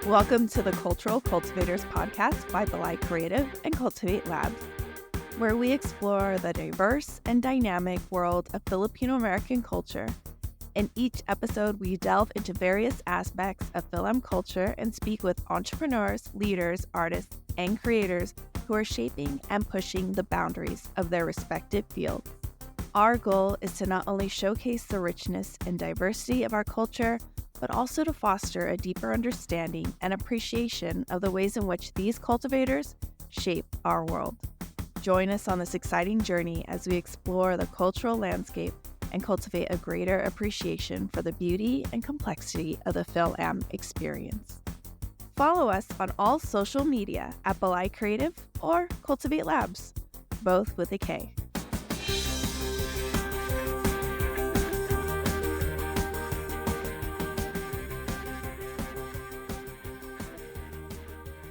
Welcome to the Cultural Cultivators podcast by Belay Creative and Cultivate Labs, where we explore the diverse and dynamic world of Filipino-American culture. In each episode, we delve into various aspects of Film culture and speak with entrepreneurs, leaders, artists, and creators who are shaping and pushing the boundaries of their respective fields. Our goal is to not only showcase the richness and diversity of our culture, but also to foster a deeper understanding and appreciation of the ways in which these cultivators shape our world. Join us on this exciting journey as we explore the cultural landscape and cultivate a greater appreciation for the beauty and complexity of the Film experience. Follow us on all social media at Belay Creative or Cultivate Labs, both with a K.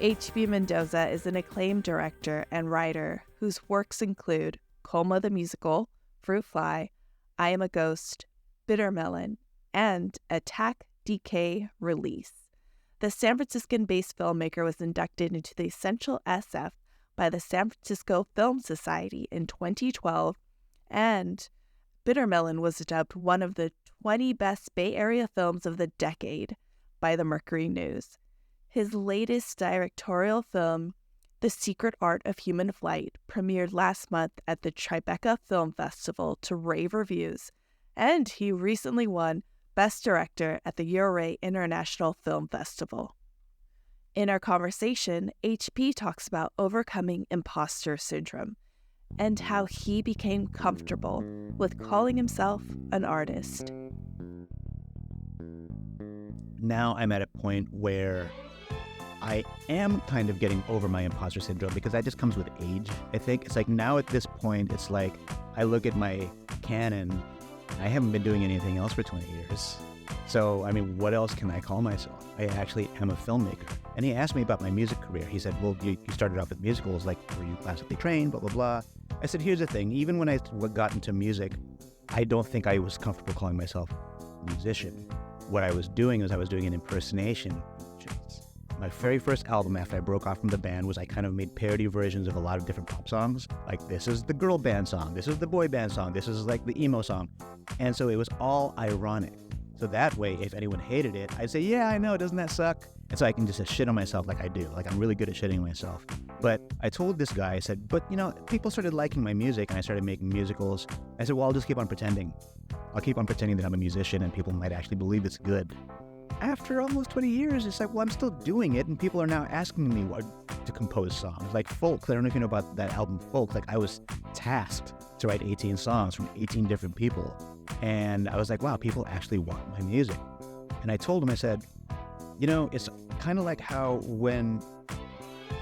H.B. Mendoza is an acclaimed director and writer whose works include Coma the Musical, Fruit Fly, I Am a Ghost, Bitter Melon, and Attack, Decay, Release. The San Franciscan-based filmmaker was inducted into the Essential SF by the San Francisco Film Society in 2012, and Bitter Melon was dubbed one of the 20 best Bay Area films of the decade by the Mercury News. His latest directorial film, The Secret Art of Human Flight, premiered last month at the Tribeca Film Festival to rave reviews, and he recently won Best Director at the Uray International Film Festival. In our conversation, HP talks about overcoming imposter syndrome and how he became comfortable with calling himself an artist. Now I'm at a point where I am kind of getting over my imposter syndrome because that just comes with age, I think. It's like now at this point, it's like I look at my canon, I haven't been doing anything else for 20 years. So, I mean, what else can I call myself? I actually am a filmmaker. And he asked me about my music career. He said, well, you started off with musicals, like, were you classically trained, blah, blah, blah. I said, here's the thing. Even when I got into music, I don't think I was comfortable calling myself a musician. What I was doing was I was doing an impersonation. My very first album after I broke off from the band was I kind of made parody versions of a lot of different pop songs. Like, this is the girl band song, this is the boy band song, this is like the emo song. And so it was all ironic. So that way, if anyone hated it, I'd say, yeah, I know, doesn't that suck? And so I can just shit on myself like I do. Like, I'm really good at shitting on myself. But I told this guy, I said, but you know, people started liking my music and I started making musicals. I said, well, I'll just keep on pretending. I'll keep on pretending that I'm a musician and people might actually believe it's good. After almost 20 years, it's like, well, I'm still doing it, and people are now asking me what to compose songs. Like Folk, I don't know if you know about that album Folk, like I was tasked to write 18 songs from 18 different people. And I was like, wow, people actually want my music. And I told him, I said, you know, it's kind of like how when,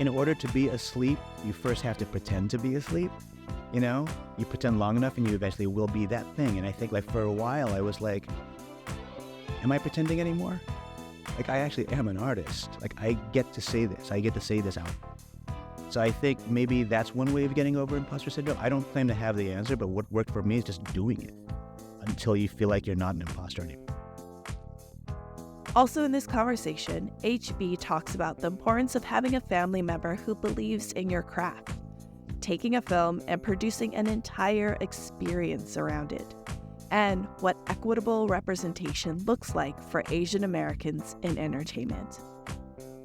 in order to be asleep, you first have to pretend to be asleep. You know, you pretend long enough and you eventually will be that thing. And I think like for a while, I was like, am I pretending anymore? Like, I actually am an artist. Like, I get to say this. I get to say this out. So I think maybe that's one way of getting over imposter syndrome. I don't claim to have the answer, but what worked for me is just doing it until you feel like you're not an imposter anymore. Also in this conversation, HB talks about the importance of having a family member who believes in your craft, taking a film and producing an entire experience around it, and what equitable representation looks like for Asian Americans in entertainment.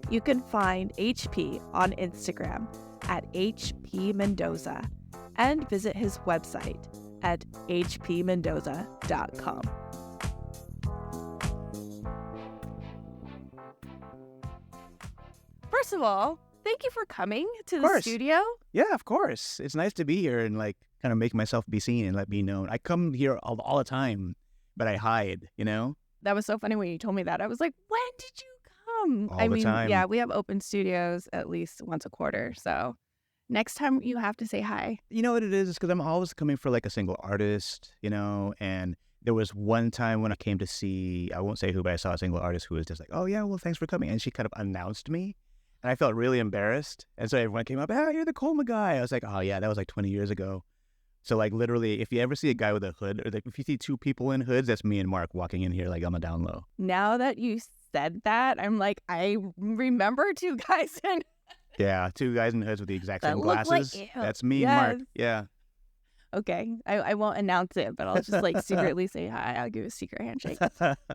You can find HP on Instagram at HP Mendoza and visit his website at hpmendoza.com. First of all, thank you for coming to the studio. Yeah, of course. It's nice to be here and like kind of make myself be seen and let me know. I come here all the time, but I hide, you know? That was so funny when you told me that. I was like, when did you come? All the time. Yeah, we have open studios at least once a quarter. So next time you have to say hi. You know what it is? It's because I'm always coming for like a single artist, you know? And there was one time when I came to see, I won't say who, but I saw a single artist who was just like, oh yeah, well, thanks for coming. And she kind of announced me. And I felt really embarrassed. And so everyone came up, oh, you're the Colma guy. I was like, oh yeah, that was like 20 years ago. So like literally, if you ever see a guy with a hood, or like if you see two people in hoods, that's me and Mark walking in here like on the down low. Now that you said that, I'm like, I remember two guys in Yeah, two guys in hoods with the exact that same look like glasses. you. That's me, Yes. Mark. Yeah. Okay. I won't announce it, but I'll just like secretly say hi. I'll give a secret handshake.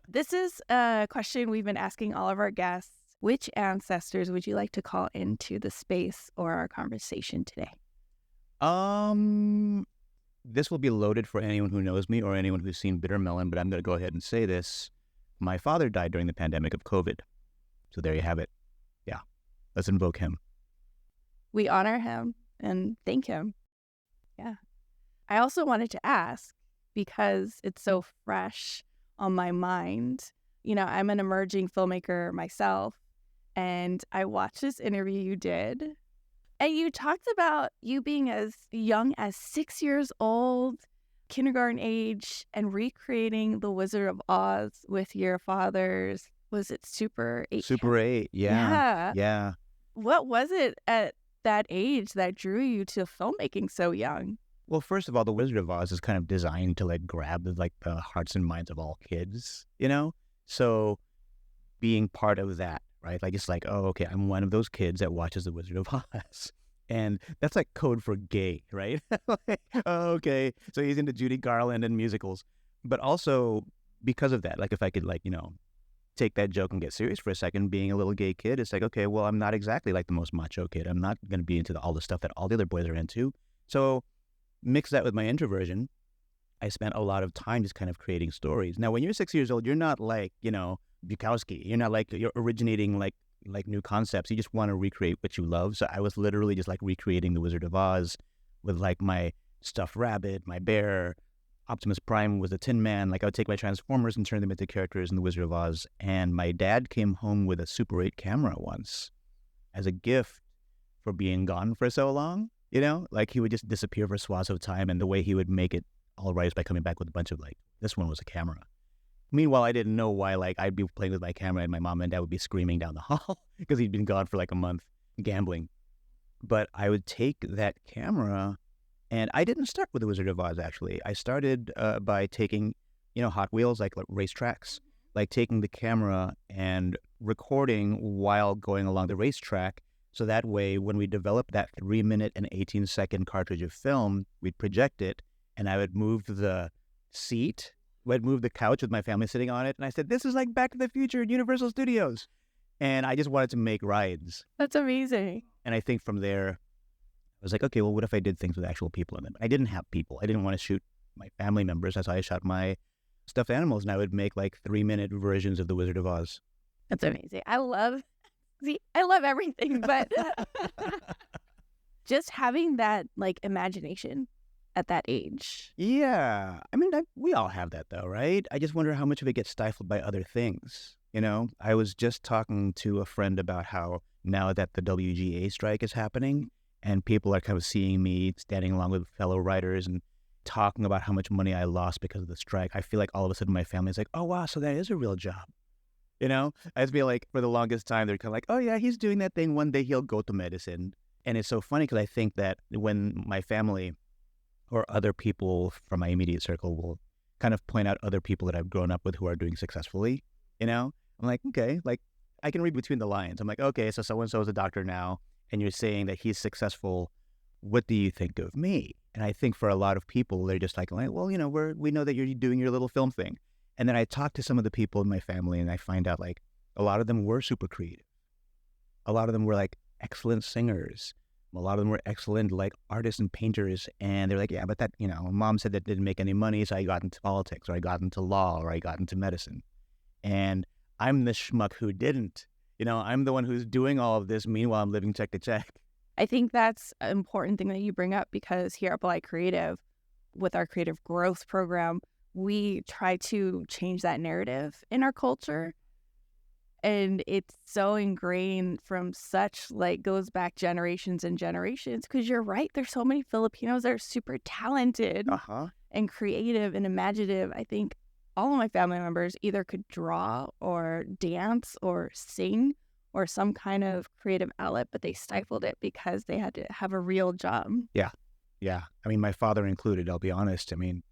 This is a question we've been asking all of our guests. Which ancestors would you like to call into the space or our conversation today? This will be loaded for anyone who knows me or anyone who's seen Bitter Melon, but I'm going to go ahead and say this. My father died during the pandemic of COVID. So there you have it. Yeah. Let's invoke him. We honor him and thank him. Yeah. I also wanted to ask, because it's so fresh on my mind, you know, I'm an emerging filmmaker myself, and I watched this interview you did, and you talked about you being as young as 6 years old, kindergarten age, and recreating The Wizard of Oz with your father's, was it Super 8? Super 8, yeah. Yeah. What was it at that age that drew you to filmmaking so young? Well, first of all, The Wizard of Oz is kind of designed to like grab like the hearts and minds of all kids, you know? So being part of that, right? Like it's like, oh, okay, I'm one of those kids that watches The Wizard of Oz. And that's like code for gay, right? Like, oh, okay, so he's into Judy Garland and musicals. But also because of that, like if I could like, you know, take that joke and get serious for a second, being a little gay kid, it's like, okay, well, I'm not exactly like the most macho kid. I'm not going to be into all the stuff that all the other boys are into. So mix that with my introversion. I spent a lot of time just kind of creating stories. Now, when you're 6 years old, you're not like, you know, Bukowski. You're not like, you're originating like new concepts. You just want to recreate what you love. So I was literally just like recreating The Wizard of Oz with like my stuffed rabbit, my bear. Optimus Prime was a Tin Man. Like I would take my Transformers and turn them into characters in The Wizard of Oz. And my dad came home with a Super 8 camera once as a gift for being gone for so long. You know, like he would just disappear for swaths of time, and the way he would make it all right is by coming back with a bunch of like, this one was a camera. Meanwhile, I didn't know why like I'd be playing with my camera and my mom and dad would be screaming down the hall because he'd been gone for like a month gambling. But I would take that camera, and I didn't start with The Wizard of Oz, actually. I started by taking, you know, Hot Wheels, like racetracks, like taking the camera and recording while going along the racetrack. So that way, when we developed that 3-minute and 18-second cartridge of film, we'd project it, and I would move the seat. I'd move the couch with my family sitting on it, and I said, this is like Back to the Future at Universal Studios. And I just wanted to make rides. That's amazing. And I think from there, I was like, okay, well, what if I did things with actual people in them? I didn't have people. I didn't want to shoot my family members. That's how I shot my stuffed animals, and I would make like 3-minute versions of The Wizard of Oz. That's amazing. I love everything, but just having that like imagination at that age. Yeah. I mean, we all have that though, right? I just wonder how much of it gets stifled by other things. You know, I was just talking to a friend about how now that the WGA strike is happening and people are kind of seeing me standing along with fellow writers and talking about how much money I lost because of the strike, I feel like all of a sudden my family's like, oh, wow, so that is a real job. You know, I just feel like for the longest time, they're kind of like, oh, yeah, he's doing that thing. One day he'll go to medicine. And it's so funny because I think that when my family or other people from my immediate circle will kind of point out other people that I've grown up with who are doing successfully, you know, I'm like, okay, like I can read between the lines. I'm like, okay, so so-and-so is a doctor now, and you're saying that he's successful. What do you think of me? And I think for a lot of people, they're just like, well, you know, we know that you're doing your little film thing. And then I talk to some of the people in my family, and I find out like a lot of them were super creative. A lot of them were like excellent singers. A lot of them were excellent like artists and painters. And they're like, yeah, but that, you know, mom said that didn't make any money, so I got into politics, or I got into law, or I got into medicine. And I'm the schmuck who didn't. You know, I'm the one who's doing all of this. Meanwhile, I'm living check to check. I think that's an important thing that you bring up, because here at Polite Creative, with our creative growth program, we try to change that narrative in our culture. And it's so ingrained from such like goes back generations and generations, because you're right. There's so many Filipinos that are super talented and creative and imaginative. I think all of my family members either could draw or dance or sing or some kind of creative outlet, but they stifled it because they had to have a real job. Yeah. I mean, my father included, I'll be honest. I mean,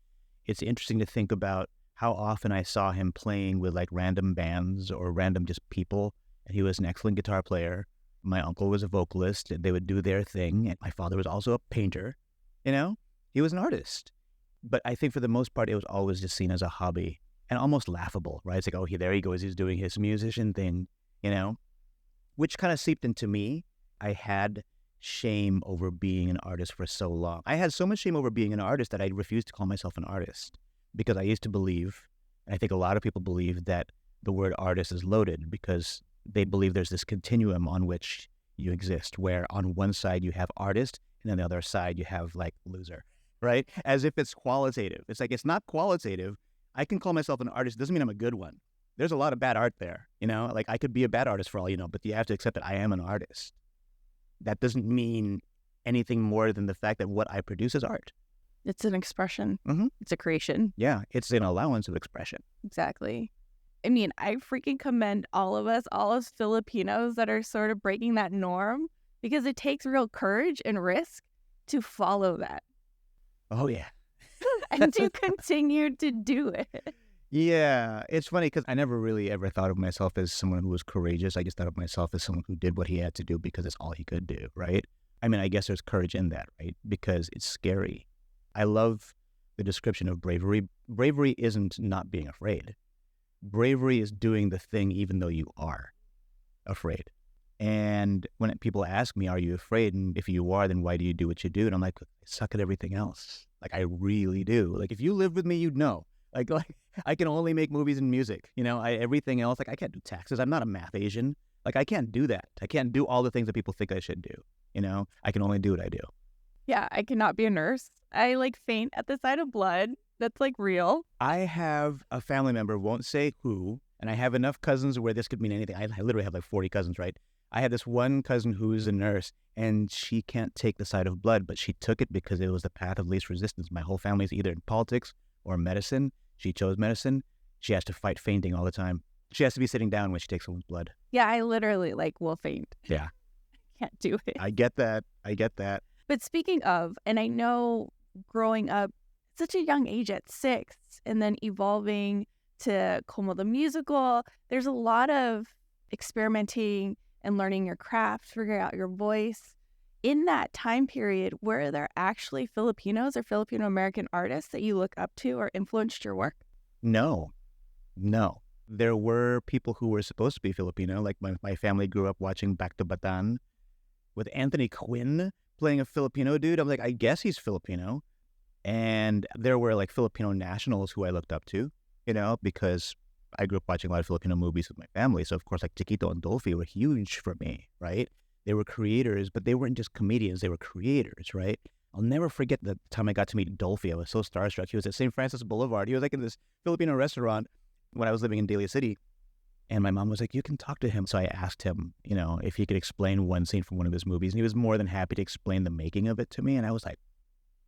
it's interesting to think about how often I saw him playing with like random bands or random just people. And he was an excellent guitar player. My uncle was a vocalist. They would do their thing. And my father was also a painter. You know, he was an artist. But I think for the most part, it was always just seen as a hobby and almost laughable, right? It's like, oh, there he goes. He's doing his musician thing, you know, which kind of seeped into me. I had shame over being an artist for so long. I had so much shame over being an artist that I refused to call myself an artist because I used to believe, and I think a lot of people believe, that the word artist is loaded because they believe there's this continuum on which you exist, where on one side you have artist and on the other side you have like loser, right? As if it's qualitative. It's like, it's not qualitative. I can call myself an artist. Doesn't mean I'm a good one. There's a lot of bad art there, you know? Like, I could be a bad artist for all you know, but you have to accept that I am an artist. That doesn't mean anything more than the fact that what I produce is art. It's an expression. Mm-hmm. It's a creation. Yeah, it's an allowance of expression. Exactly. I mean, I freaking commend all of us Filipinos that are sort of breaking that norm, because it takes real courage and risk to follow that. Oh, yeah. And to continue to do it. Yeah, it's funny because I never really ever thought of myself as someone who was courageous. I just thought of myself as someone who did what he had to do because it's all he could do, right? I mean, I guess there's courage in that, right? Because it's scary. I love the description of bravery. Bravery isn't not being afraid. Bravery is doing the thing even though you are afraid. And when people ask me, are you afraid? And if you are, then why do you do what you do? And I'm like, I suck at everything else. Like, I really do. Like, if you lived with me, you'd know. Like I can only make movies and music, you know, everything else, like I can't do taxes. I'm not a math Asian. Like, I can't do that. I can't do all the things that people think I should do. You know, I can only do what I do. Yeah, I cannot be a nurse. I like faint at the sight of blood. That's like real. I have a family member, won't say who, and I have enough cousins where this could mean anything. I literally have like 40 cousins, right? I have this one cousin who's a nurse, and she can't take the sight of blood, but she took it because it was the path of least resistance. My whole family's either in politics or medicine. She chose medicine. She has to fight fainting all the time. She has to be sitting down when she takes someone's blood. Yeah, I literally will faint. Yeah. Can't do it. I get that. But speaking of, and I know growing up at such a young age at 6 and then evolving to Como the Musical, there's a lot of experimenting and learning your craft, figuring out your voice. In that time period, were there actually Filipinos or Filipino-American artists that you look up to or influenced your work? No. There were people who were supposed to be Filipino. Like my family grew up watching Back to Batan with Anthony Quinn playing a Filipino dude. I'm like, I guess he's Filipino. And there were like Filipino nationals who I looked up to, you know, because I grew up watching a lot of Filipino movies with my family. So of course, like Chiquito and Dolphy were huge for me, right? They were creators, but they weren't just comedians. They were creators, right? I'll never forget the time I got to meet Dolphy. I was so starstruck. He was at St. Francis Boulevard. He was like in this Filipino restaurant when I was living in Daly City. And my mom was like, you can talk to him. So I asked him, you know, if he could explain one scene from one of his movies. And he was more than happy to explain the making of it to me. And I was like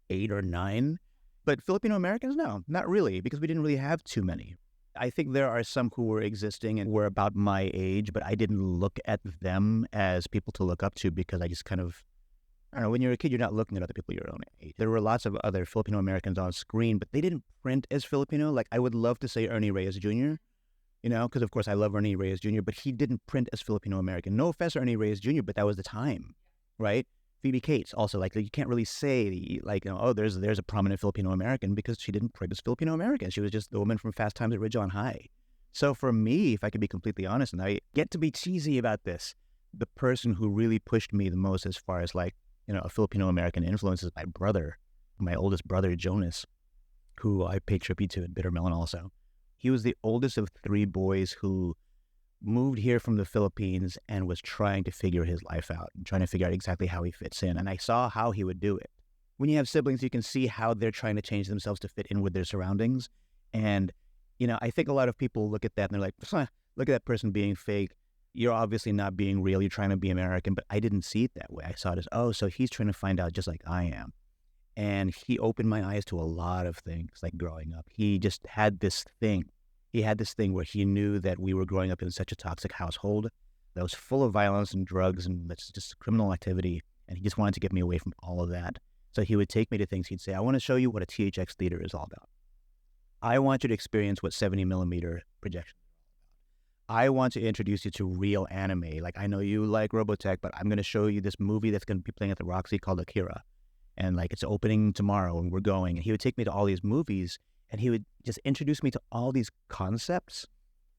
8 or 9. But Filipino-Americans, no, not really, because we didn't really have too many. I think there are some who were existing and were about my age, but I didn't look at them as people to look up to because I just kind of, I don't know, when you're a kid, you're not looking at other people your own age. There were lots of other Filipino-Americans on screen, but they didn't print as Filipino. Like, I would love to say Ernie Reyes Jr., you know, because of course I love Ernie Reyes Jr., but he didn't print as Filipino-American. No offense to Ernie Reyes Jr., but that was the time, right? Phoebe Cates also, like, you can't really say, like, you know, oh, there's a prominent Filipino-American because she didn't print as Filipino-American. She was just the woman from Fast Times at Ridgemont High. So for me, if I could be completely honest, and I get to be cheesy about this, the person who really pushed me the most as far as, like, you know, a Filipino-American influence is my brother, my oldest brother, Jonas, who I pay tribute to at Bitter Melon also. He was the oldest of 3 boys who moved here from the Philippines and was trying to figure his life out and trying to figure out exactly how he fits in. And I saw how he would do it. When you have siblings, you can see how they're trying to change themselves to fit in with their surroundings. And, you know, I think a lot of people look at that and they're like, look at that person being fake. You're obviously not being real. You're trying to be American. But I didn't see it that way. I saw it as, oh, so he's trying to find out just like I am. And he opened my eyes to a lot of things, like growing up. He just had this thing. He had this thing where he knew that we were growing up in such a toxic household that was full of violence and drugs and that's just criminal activity. And he just wanted to get me away from all of that. So he would take me to things. He'd say, I want to show you what a THX theater is all about. I want you to experience what 70 millimeter projection. I want to introduce you to real anime. Like, I know you like Robotech, but I'm going to show you this movie that's going to be playing at the Roxy called Akira. And like, it's opening tomorrow and we're going. And he would take me to all these movies and he would just introduce me to all these concepts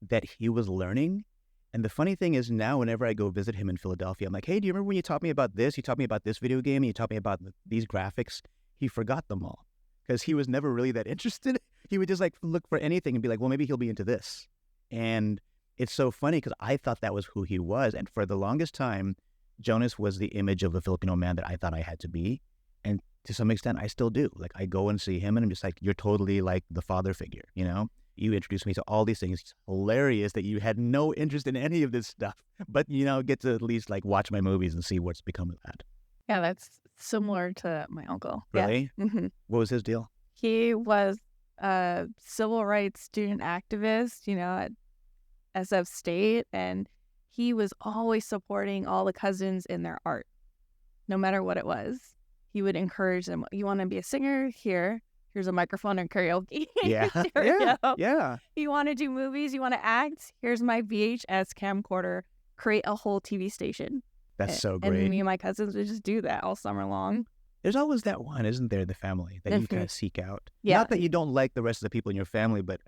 that he was learning. And the funny thing is now, whenever I go visit him in Philadelphia, I'm like, hey, do you remember when you taught me about this? You taught me about this video game and you taught me about these graphics. He forgot them all because he was never really that interested. He would just like look for anything and be like, well, maybe he'll be into this. And it's so funny because I thought that was who he was. And for the longest time, Jonas was the image of the Filipino man that I thought I had to be. And to some extent, I still do. Like, I go and see him and I'm just like, you're totally like the father figure, you know? You introduced me to all these things. It's hilarious that you had no interest in any of this stuff, but, you know, get to at least like watch my movies and see what's become of that. Yeah, that's similar to my uncle. Really? Yeah. Mm-hmm. What was his deal? He was a civil rights student activist, you know, at SF State, and he was always supporting all the cousins in their art, no matter what it was. He would encourage them. You want to be a singer? Here's a microphone and karaoke. Yeah. Yeah. You want to do movies? You want to act? Here's my VHS camcorder. Create a whole TV station. That's so great. And me and my cousins would just do that all summer long. There's always that one, isn't there, the family that you kind of seek out. Yeah. Not that you don't like the rest of the people in your family, but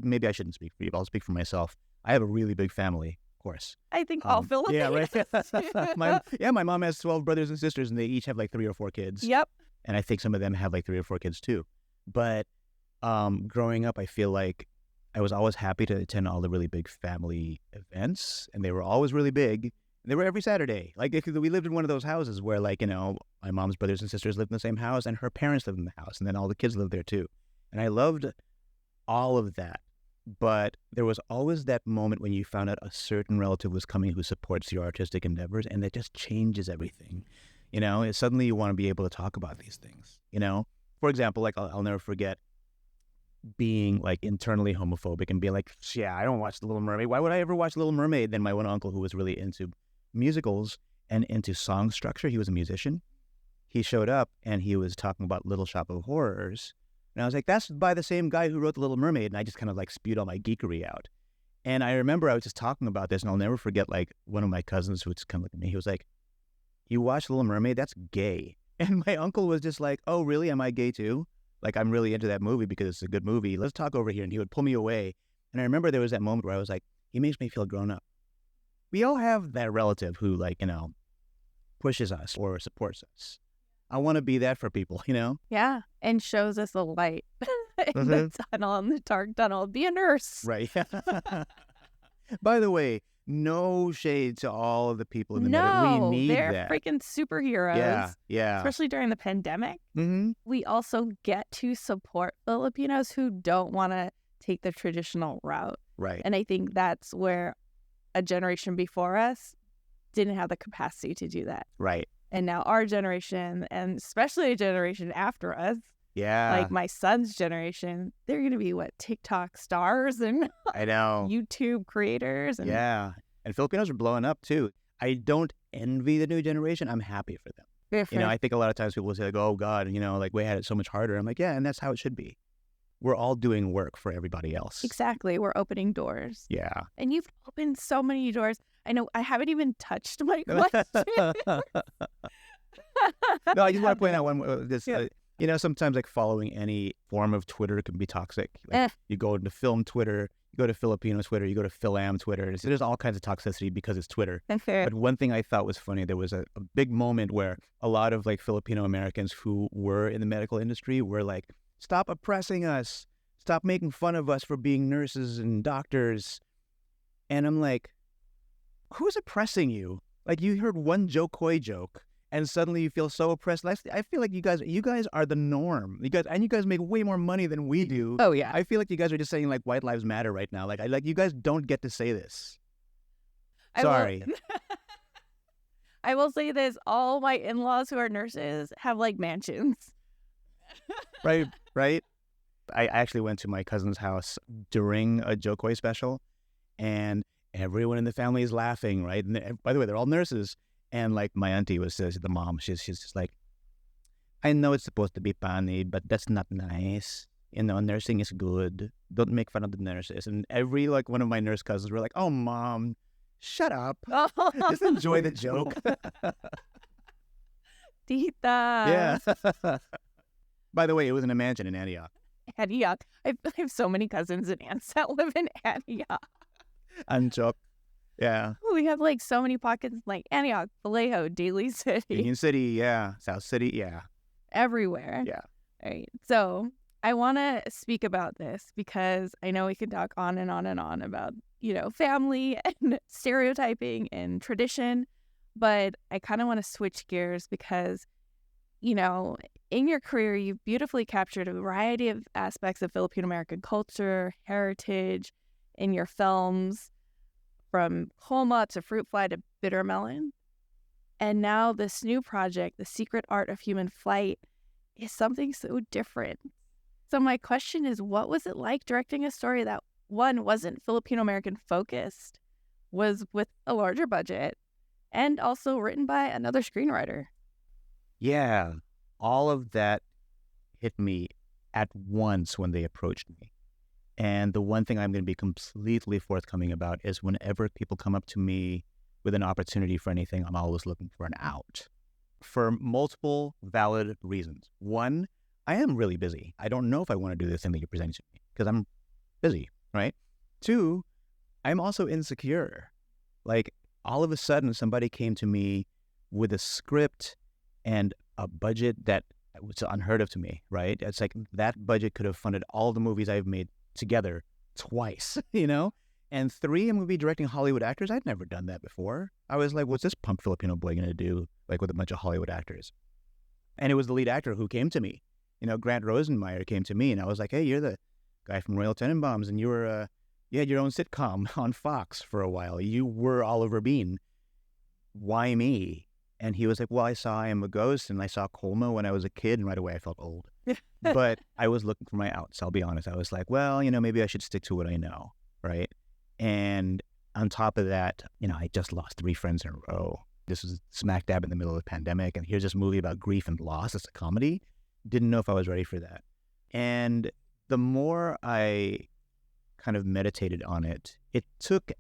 maybe I shouldn't speak for you, but I'll speak for myself. I have a really big family, of course. I think all Filipinos. Yeah, right. My mom has 12 brothers and sisters, and they each have like 3 or 4 kids. Yep. And I think some of them have like 3 or 4 kids too. But growing up, I feel like I was always happy to attend all the really big family events, and they were always really big. They were every Saturday. Like, we lived in one of those houses where, like, you know, my mom's brothers and sisters lived in the same house, and her parents lived in the house, and then all the kids lived there too. And I loved all of that. But there was always that moment when you found out a certain relative was coming who supports your artistic endeavors, and that just changes everything. You know, suddenly you want to be able to talk about these things, you know? For example, like, I'll never forget being like internally homophobic and being like, yeah, I don't watch The Little Mermaid. Why would I ever watch Little Mermaid? Then my one uncle, who was really into musicals and into song structure, he was a musician. He showed up and he was talking about Little Shop of Horrors. And I was like, that's by the same guy who wrote The Little Mermaid. And I just kind of like spewed all my geekery out. And I remember I was just talking about this, and I'll never forget, like, one of my cousins who would just come look at me. He was like, you watch Little Mermaid? That's gay. And my uncle was just like, oh, really? Am I gay too? Like, I'm really into that movie because it's a good movie. Let's talk over here. And he would pull me away. And I remember there was that moment where I was like, he makes me feel grown up. We all have that relative who, like, you know, pushes us or supports us. I want to be that for people, you know? Yeah, and shows us a light in the tunnel, in the dark tunnel. Be a nurse. Right. By the way, no shade to all of the people in the medical. We need they're that. Freaking superheroes. Yeah. Especially during the pandemic. Mm-hmm. We also get to support Filipinos who don't want to take the traditional route. Right. And I think that's where a generation before us didn't have the capacity to do that. Right. And now our generation, and especially a generation after us, like my son's generation, they're going to be, TikTok stars and I know YouTube creators. And and Filipinos are blowing up too. I don't envy the new generation. I'm happy for them. You know, I think a lot of times people will say, like, oh God, you know, like, we had it so much harder. I'm like, yeah, and that's how it should be. We're all doing work for everybody else. Exactly. We're opening doors. Yeah. And you've opened so many doors. I know I haven't even touched my question. No, I just want to point out one. You know, sometimes like following any form of Twitter can be toxic. Like, you go into film Twitter, you go to Filipino Twitter, you go to Philam Twitter. So there's all kinds of toxicity because it's Twitter. But one thing I thought was funny, there was a big moment where a lot of like Filipino-Americans who were in the medical industry were like, stop oppressing us. Stop making fun of us for being nurses and doctors. And I'm like, who's oppressing you? Like, you heard one Joe Coy joke and suddenly you feel so oppressed. I feel like you guys are the norm. You guys make way more money than we do. Oh yeah. I feel like you guys are just saying like white lives matter right now. Like you guys don't get to say this. Sorry. I will say this, all my in-laws who are nurses have like mansions. Right. I actually went to my cousin's house during a Joe Coy special, and everyone in the family is laughing, right? And by the way, they're all nurses. And like my auntie the mom, she's just like, I know it's supposed to be funny, but that's not nice. nursing is good. Don't make fun of the nurses. And every like one of my nurse cousins were like, "Oh, mom, shut up. Just enjoy the joke." Tita. Yeah. By the way, it was an mansion in Antioch. Antioch. I have so many cousins and aunts that live in Antioch. Antioch. Yeah. We have like so many pockets like Antioch, Vallejo, Daly City. Union City, yeah. South City, yeah. Everywhere. Yeah. All right. So I want to speak about this because I know we can talk on and on and on about, family and stereotyping and tradition, but I kind of want to switch gears because, in your career, you've beautifully captured a variety of aspects of Filipino-American culture, heritage in your films, from Colma to Fruit Fly to Bitter Melon. And now this new project, The Secret Art of Human Flight, is something so different. So my question is, what was it like directing a story that, one, wasn't Filipino-American focused, was with a larger budget, and also written by another screenwriter? Yeah. All of that hit me at once when they approached me. And the one thing I'm going to be completely forthcoming about is whenever people come up to me with an opportunity for anything, I'm always looking for an out for multiple valid reasons. One, I am really busy. I don't know if I want to do this thing that you're presenting to me because I'm busy, right? Two, I'm also insecure. Like all of a sudden somebody came to me with a script and a budget that was unheard of to me, right? It's like that budget could have funded all the movies I've made together twice, And three, I'm going to be directing Hollywood actors. I'd never done that before. I was like, what's this punk Filipino boy going to do, like with a bunch of Hollywood actors? And it was the lead actor who came to me. Grant Rosenmeyer came to me, and I was like, hey, you're the guy from Royal Tenenbaums, and you had your own sitcom on Fox for a while. You were Oliver Bean. Why me? And he was like, well, I saw I Am a Ghost, and I saw Colma when I was a kid, and right away I felt old. But I was looking for my outs, I'll be honest. I was like, well, maybe I should stick to what I know, right? And on top of that, I just lost 3 friends in a row. This was smack dab in the middle of the pandemic, and here's this movie about grief and loss. It's a comedy. Didn't know if I was ready for that. And the more I kind of meditated on it, it took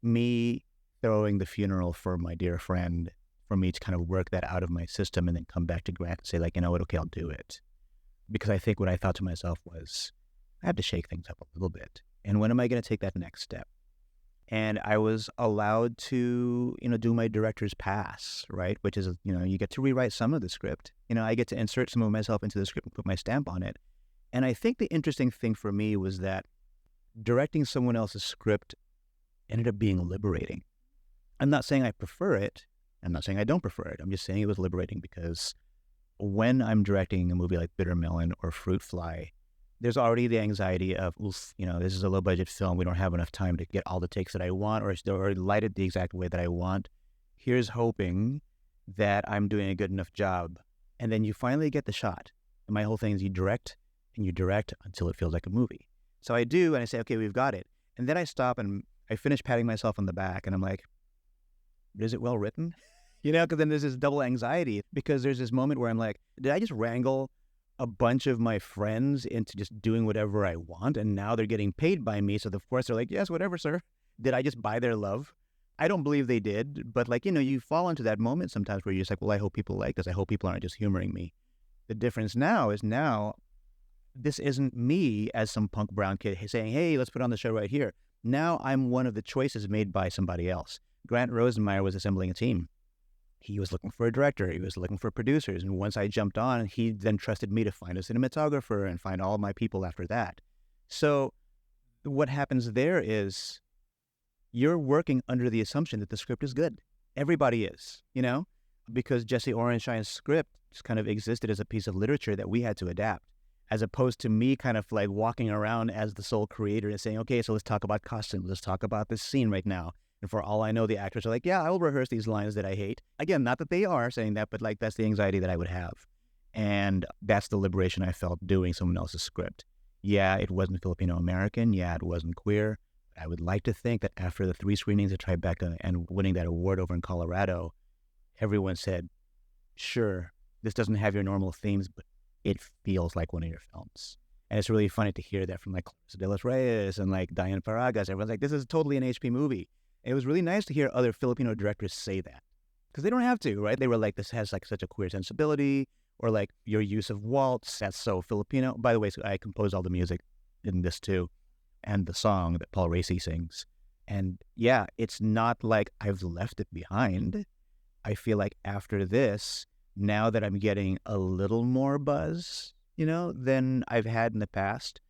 me throwing the funeral for my dear friend for me to kind of work that out of my system and then come back to Grant and say, like, okay, I'll do it. Because I think what I thought to myself was, I have to shake things up a little bit. And when am I going to take that next step? And I was allowed to, do my director's pass, right? Which is, you get to rewrite some of the script. I get to insert some of myself into the script and put my stamp on it. And I think the interesting thing for me was that directing someone else's script ended up being liberating. I'm not saying I prefer it. I'm not saying I don't prefer it. I'm just saying it was liberating because when I'm directing a movie like Bitter Melon or Fruit Fly, there's already the anxiety of, this is a low-budget film. We don't have enough time to get all the takes that I want or light it the exact way that I want. Here's hoping that I'm doing a good enough job. And then you finally get the shot. And my whole thing is you direct until it feels like a movie. So I do, and I say, okay, we've got it. And then I stop and I finish patting myself on the back, and I'm like, is it well written? Because then there's this double anxiety because there's this moment where I'm like, did I just wrangle a bunch of my friends into just doing whatever I want, and now they're getting paid by me, so of course they're like, yes, whatever, sir. Did I just buy their love? I don't believe they did, but you fall into that moment sometimes where you're just like, well, I hope people like this. I hope people aren't just humoring me. The difference now is this isn't me as some punk brown kid saying, hey, let's put on the show right here. Now I'm one of the choices made by somebody else. Grant Rosenmeyer was assembling a team. He was looking for a director. He was looking for producers. And once I jumped on, he then trusted me to find a cinematographer and find all my people after that. So what happens there is you're working under the assumption that the script is good. Everybody is, because Jesse Orenshine's script just kind of existed as a piece of literature that we had to adapt, as opposed to me kind of like walking around as the sole creator and saying, okay, so let's talk about costumes. Let's talk about this scene right now. And for all I know, the actors are like, yeah, I'll rehearse these lines that I hate. Again, not that they are saying that, but that's the anxiety that I would have. And that's the liberation I felt doing someone else's script. Yeah, it wasn't Filipino-American. Yeah, it wasn't queer. I would like to think that after the 3 screenings at Tribeca and winning that award over in Colorado, everyone said, sure, this doesn't have your normal themes, but it feels like one of your films. And it's really funny to hear that from like Clarissa de los Reyes and like Diane Faragas. Everyone's like, this is totally an HP movie. And it was really nice to hear other Filipino directors say that, because they don't have to, right? They were like, this has like such a queer sensibility, or like your use of waltz, that's so Filipino. By the way, so I composed all the music in this too, and the song that Paul Raci sings. And yeah, it's not like I've left it behind. I feel like after this, now that I'm getting a little more buzz, than I've had in the past,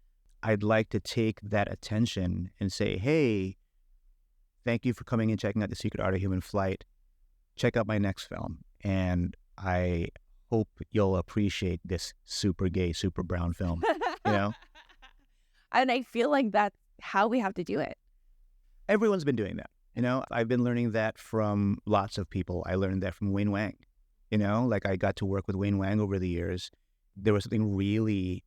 I'd like to take that attention and say, hey, thank you for coming and checking out The Secret Art of Human Flight. Check out my next film. And I hope you'll appreciate this super gay, super brown film, And I feel like that's how we have to do it. Everyone's been doing that. I've been learning that from lots of people. I learned that from Wayne Wang. Like I got to work with Wayne Wang over the years. There was something really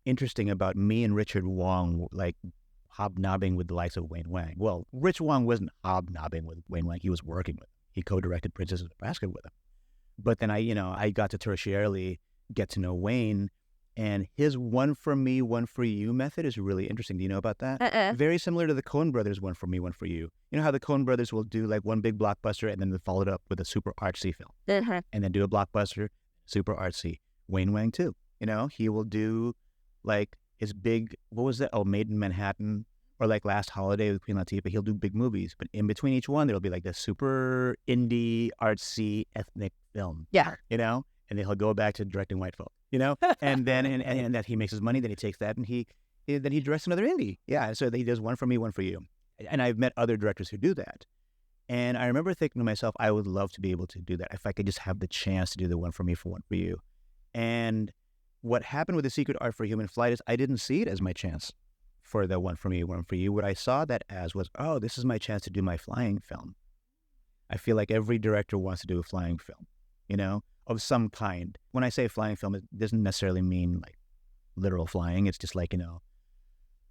interesting about me and Richard Wong, like hobnobbing with the likes of Wayne Wang. Well, Rich Wong wasn't hobnobbing with Wayne Wang. He was working with him. He co-directed Princess of Nebraska with him. But then I got to tertiarily get to know Wayne, and his one for me, one for you method is really interesting. Do you know about that? Very similar to the Coen brothers one for me, one for you. You know how the Coen brothers will do like one big blockbuster and then they follow it up with a super artsy film, and then do a blockbuster, super artsy. Wayne Wang too. He will do like his big, what was that? Oh, Made in Manhattan, or like Last Holiday with Queen Latifah. He'll do big movies, but in between each one, there'll be like this super indie, artsy, ethnic film. Yeah. And then he'll go back to directing white folk. And then and that he makes his money, then he takes that and then he directs another indie. Yeah. So he does one for me, one for you. And I've met other directors who do that. And I remember thinking to myself, I would love to be able to do that if I could just have the chance to do the one for me for one for you. And what happened with The Secret Art for Human Flight is I didn't see it as my chance for the one for me, one for you. What I saw that as was, oh, this is my chance to do my flying film. I feel like every director wants to do a flying film, of some kind. When I say flying film, it doesn't necessarily mean like literal flying. It's just like,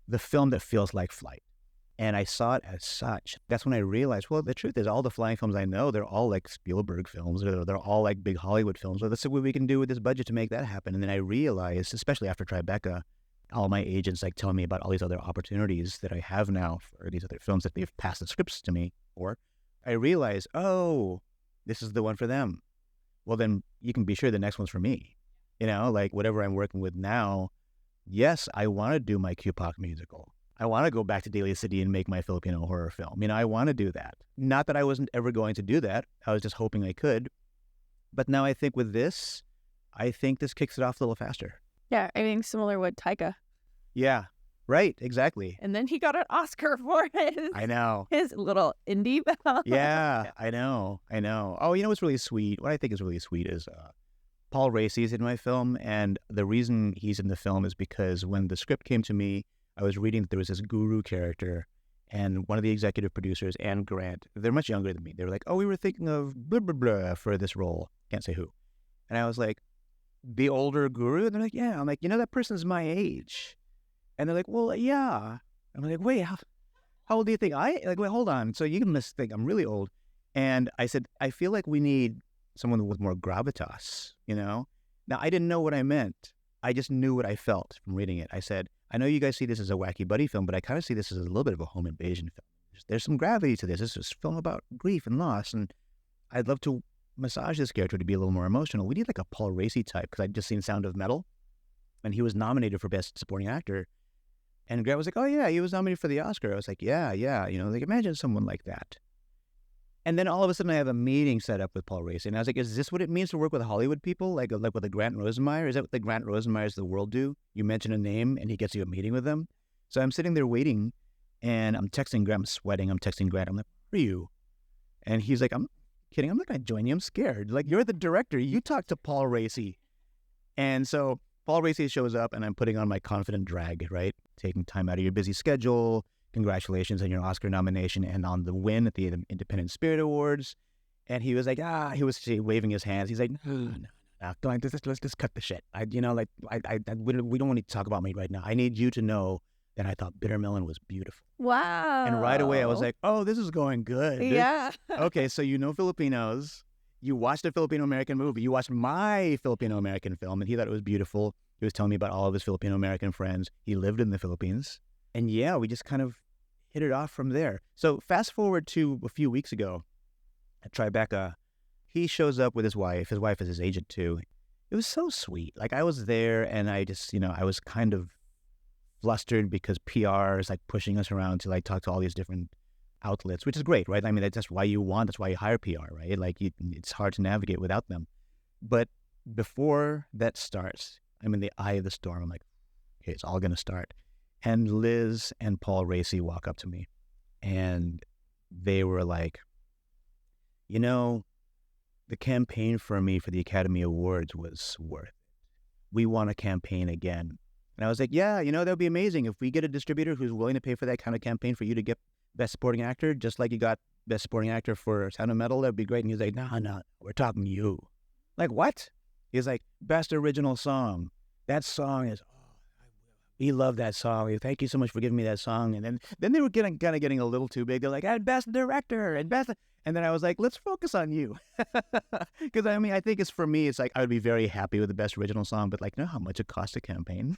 the film that feels like flight. And I saw it as such. That's when I realized, well, the truth is all the flying films I know, they're all like Spielberg films, or they're all like big Hollywood films. Well, let's see what we can do with this budget to make that happen. And then I realized, especially after Tribeca, all my agents like telling me about all these other opportunities that I have now for these other films that they've passed the scripts to me for. I realized, oh, this is the one for them. Well, then you can be sure the next one's for me. Like whatever I'm working with now, yes, I want to do my QPOC musical. I want to go back to Daly City and make my Filipino horror film. I want to do that. Not that I wasn't ever going to do that. I was just hoping I could. But now I think with this, kicks it off a little faster. Yeah, I mean, similar with Taika. Yeah, right, exactly. And then he got an Oscar for his little indie film. Yeah, I know. Oh, what's really sweet? What I think is really sweet is Paul Raci is in my film, and the reason he's in the film is because when the script came to me, I was reading that there was this guru character, and one of the executive producers, Anne Grant, they're much younger than me. They were like, oh, we were thinking of blah, blah, blah for this role. Can't say who. And I was like, the older guru? And they're like, yeah. I'm like, that person's my age. And they're like, well, yeah. I'm like, wait, how old do you think wait, hold on. So you must think I'm really old. And I said, I feel like we need someone with more gravitas, Now, I didn't know what I meant. I just knew what I felt from reading it. I said, I know you guys see this as a wacky buddy film, but I kind of see this as a little bit of a home invasion film. There's some gravity to this. This is a film about grief and loss, and I'd love to massage this character to be a little more emotional. We need like a Paul Raci type, because I'd just seen Sound of Metal, and he was nominated for Best Supporting Actor. And Grant was like, oh yeah, he was nominated for the Oscar. I was like, yeah, like imagine someone like that. And then all of a sudden I have a meeting set up with Paul Raci. And I was like, is this what it means to work with Hollywood people? Like with a Grant Rosenmeyer? Is that what the Grant Rosenmeyers of the world do? You mention a name and he gets you a meeting with them? So I'm sitting there waiting and I'm texting Grant. I'm sweating. I'm texting Grant. I'm like, where are you? And he's like, I'm kidding. I'm not going to join you. I'm scared. Like, you're the director. You talk to Paul Raci. And so Paul Raci shows up and I'm putting on my confident drag, right? Taking time out of your busy schedule. Congratulations on your Oscar nomination and on the win at the Independent Spirit Awards. And he was like, he was waving his hands. He's like, no, let's just cut the shit. We don't want to talk about me right now. I need you to know that I thought Bitter Melon was beautiful. Wow. And right away I was like, oh, this is going good. Yeah. Okay, so Filipinos. You watched a Filipino-American movie. You watched my Filipino-American film, and he thought it was beautiful. He was telling me about all of his Filipino-American friends. He lived in the Philippines. And yeah, we just kind of hit it off from there. So fast forward to a few weeks ago at Tribeca, he shows up with his wife. His wife is his agent too. It was so sweet. Like I was there and I just, I was kind of flustered because PR is like pushing us around to like talk to all these different outlets, which is great, right? I mean, that's why that's why you hire PR, right? Like it's hard to navigate without them. But before that starts, I'm in the eye of the storm. I'm like, okay, it's all going to start. And Liz and Paul Raci walk up to me and they were like, the campaign for me for the Academy Awards was worth it. We want to campaign again. And I was like, yeah, that would be amazing if we get a distributor who's willing to pay for that kind of campaign for you to get Best Supporting Actor, just like you got Best Supporting Actor for Sound of Metal, that'd be great. And he's like, no, we're talking you. Like, what? He's like, Best Original Song. That song is, we love that song. Thank you so much for giving me that song. And then they were getting a little too big. They're like, and Best Director and Best. And then I was like, let's focus on you. Because I think for me, it's like, I would be very happy with the Best Original Song, but like, know how much it costs to campaign?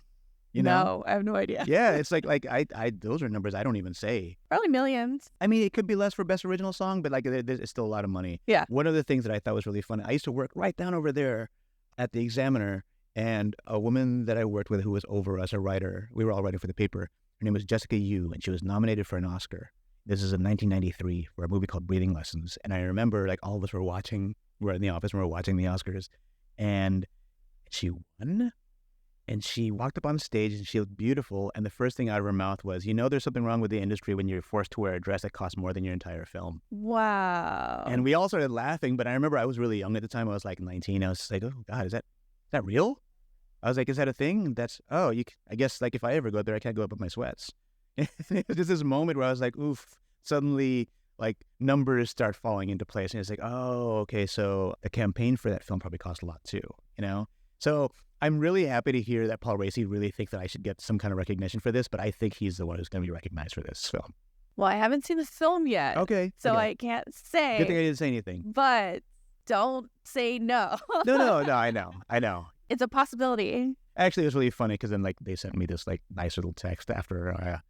No, I have no idea. Yeah, it's like I those are numbers I don't even say. Probably millions. I mean, it could be less for Best Original Song, but like it's still a lot of money. Yeah. One of the things that I thought was really fun, I used to work right down over there at the Examiner, and a woman that I worked with who was over us, a writer, we were all writing for the paper. Her name was Jessica Yu, and she was nominated for an Oscar. This is in 1993 for a movie called Breathing Lessons. And I remember like all of us were in the office and we were watching the Oscars, and she won. And she walked up on stage and she looked beautiful. And the first thing out of her mouth was, there's something wrong with the industry when you're forced to wear a dress that costs more than your entire film. Wow. And we all started laughing. But I remember I was really young at the time. I was like 19. I was just like, oh, God, is that real? I was like, is that a thing? I guess like if I ever go there, I can't go up with my sweats. It was just this moment where I was like, oof, suddenly like numbers start falling into place. And it's like, oh, okay. So the campaign for that film probably cost a lot too, So I'm really happy to hear that Paul Raci really thinks that I should get some kind of recognition for this, but I think he's the one who's going to be recognized for this film. Well, I haven't seen the film yet. Okay. So I can't say. Good thing I didn't say anything. But don't say no. No, I know. It's a possibility. Actually, it was really funny because then like they sent me this like nice little text after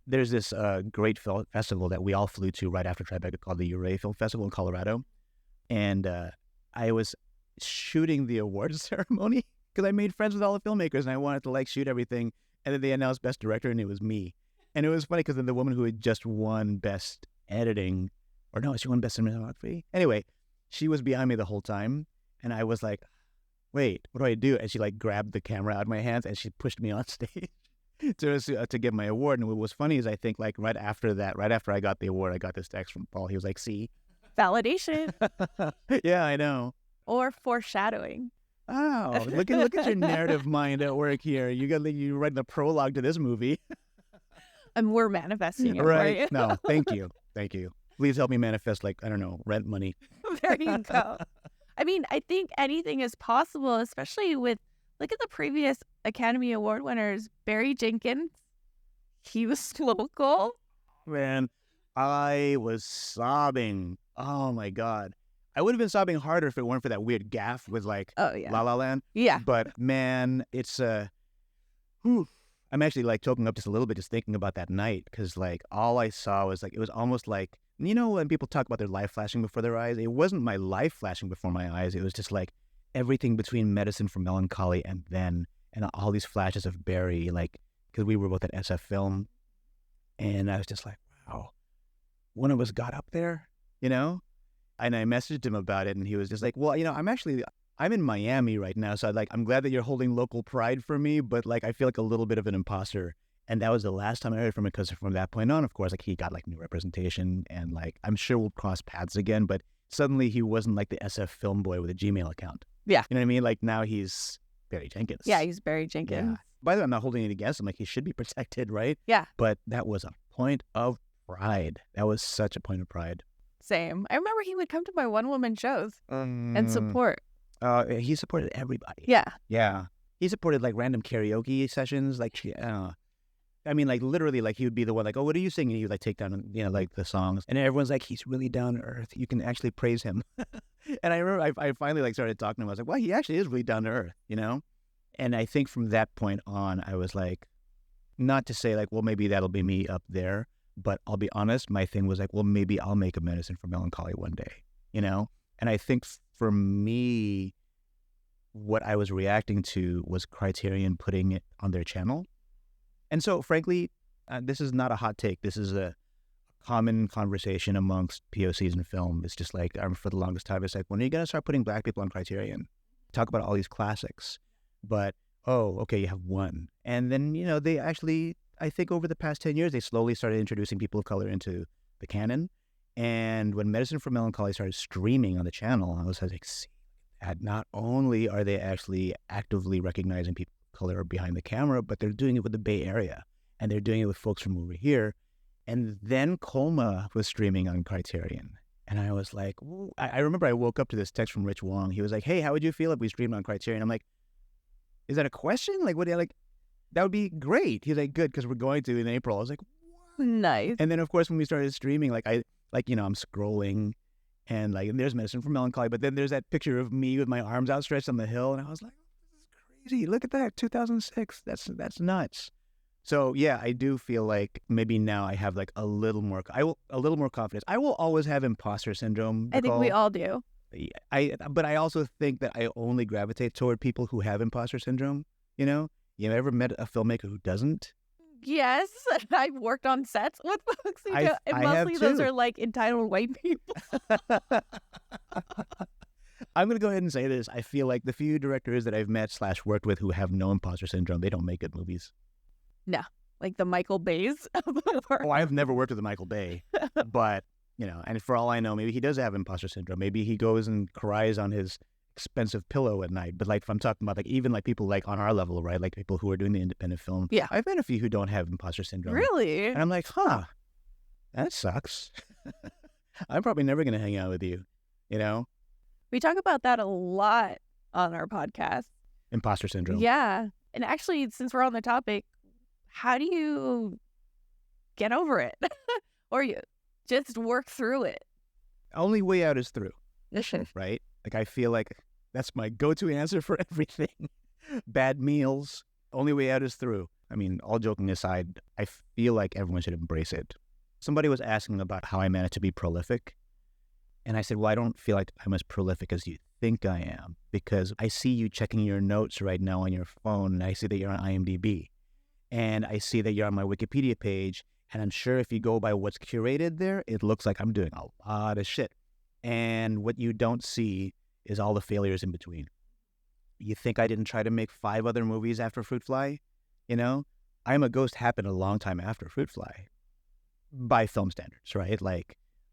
there's this great film festival that we all flew to right after Tribeca called the Uray Film Festival in Colorado. And I was shooting the awards ceremony because I made friends with all the filmmakers and I wanted to like shoot everything. And then they announced Best Director and it was me. And it was funny because then the woman who had just won Best Editing, or no, she won Best Cinematography. Anyway, she was behind me the whole time. And I was like, wait, what do I do? And she like grabbed the camera out of my hands and she pushed me on stage to get my award. And what was funny is I think like right after I got the award, I got this text from Paul. He was like, see? Validation. Yeah, I know. Or foreshadowing. Oh, look at your narrative mind at work here. You read the prologue to this movie. And we're manifesting it, right? No, thank you. Please help me manifest like, I don't know, rent money. There you go. I mean, I think anything is possible, especially with, look at the previous Academy Award winners, Barry Jenkins. He was local. Man, I was sobbing. Oh my God. I would have been sobbing harder if it weren't for that weird gaffe with like La La Land. Yeah. But man, it's I'm actually like choking up just a little bit just thinking about that night because like all I saw was like, it was almost like, when people talk about their life flashing before their eyes, it wasn't my life flashing before my eyes. It was just like everything between Medicine for Melancholy and all these flashes of Barry, like, because we were both at SF Film. And I was just like, wow, one of us got up there, And I messaged him about it, and he was just like, well, I'm in Miami right now, so I'm glad that you're holding local pride for me, but like I feel like a little bit of an imposter. And that was the last time I heard from him because from that point on, of course, like he got like new representation, and like I'm sure we'll cross paths again, but suddenly he wasn't like the SF Film boy with a Gmail account. Yeah. You know what I mean? Like now he's Barry Jenkins. Yeah, he's Barry Jenkins. Yeah. By the way, I'm not holding it against him. Like he should be protected, right? Yeah. But that was a point of pride. That was such a point of pride. Same. I remember he would come to my one-woman shows and support. He supported everybody. Yeah. Yeah. He supported like random karaoke sessions. Like, I mean, like literally, like he would be the one like, oh, what are you singing? He would like take down, like the songs. And everyone's like, he's really down to earth. You can actually praise him. And I remember I finally like started talking to him. I was like, well, he actually is really down to earth, And I think from that point on, I was like, not to say like, well, maybe that'll be me up there, but I'll be honest, my thing was like, well, maybe I'll make a medicine for melancholy one day, you know? And I think for me, what I was reacting to was Criterion putting it on their channel. And so, frankly, this is not a hot take. This is a common conversation amongst POCs in film. It's just like, for the longest time, it's like, when are you going to start putting Black people on Criterion? Talk about all these classics. But, oh, okay, you have one. And then, they actually, I think over the past 10 years, they slowly started introducing people of color into the canon. And when Medicine for Melancholy started streaming on the channel, I was like, see, that not only are they actually actively recognizing people of color behind the camera, but they're doing it with the Bay Area. And they're doing it with folks from over here. And then Colma was streaming on Criterion. And I was like, I remember I woke up to this text from Rich Wong. He was like, hey, how would you feel if we streamed on Criterion? I'm like, is that a question? Like, what? Like, that would be great. He's like, good, because we're going to in April. I was like, what? Nice. And then, of course, when we started streaming, I'm scrolling, and there's Medicine for Melancholy, but then there's that picture of me with my arms outstretched on the hill, and I was like, this is crazy. Look at that, 2006. That's nuts. So yeah, I do feel like maybe now I have a little more confidence. I will always have imposter syndrome. I think we all do. But I also think that I only gravitate toward people who have imposter syndrome. You ever met a filmmaker who doesn't? Yes, I've worked on sets with folks who do, and I mostly have those too. are entitled white people. I'm going to go ahead and say this. I feel like the few directors that I've met / worked with who have no imposter syndrome, they don't make good movies. No, like the Michael Bays of the world. Oh, I've never worked with a Michael Bay, but, and for all I know, maybe he does have imposter syndrome. Maybe he goes and cries on his expensive pillow at night. But if I'm talking about even people on our level, right? Like people who are doing the independent film. Yeah. I've met a few who don't have imposter syndrome. Really? And I'm like, that sucks. I'm probably never going to hang out with you, We talk about that a lot on our podcast. Imposter syndrome. Yeah. And actually, since we're on the topic, how do you get over it? Or you just work through it? Only way out is through, right? I feel like that's my go-to answer for everything. Bad meals, only way out is through. I mean, all joking aside, I feel like everyone should embrace it. Somebody was asking about how I managed to be prolific. And I said, well, I don't feel like I'm as prolific as you think I am, because I see you checking your notes right now on your phone, and I see that you're on IMDb. And I see that you're on my Wikipedia page, and I'm sure if you go by what's curated there, it looks like I'm doing a lot of shit. And what you don't see is all the failures in between. You think I didn't try to make 5 other movies after Fruit Fly? I Am a Ghost happened a long time after Fruit Fly, by film standards, right?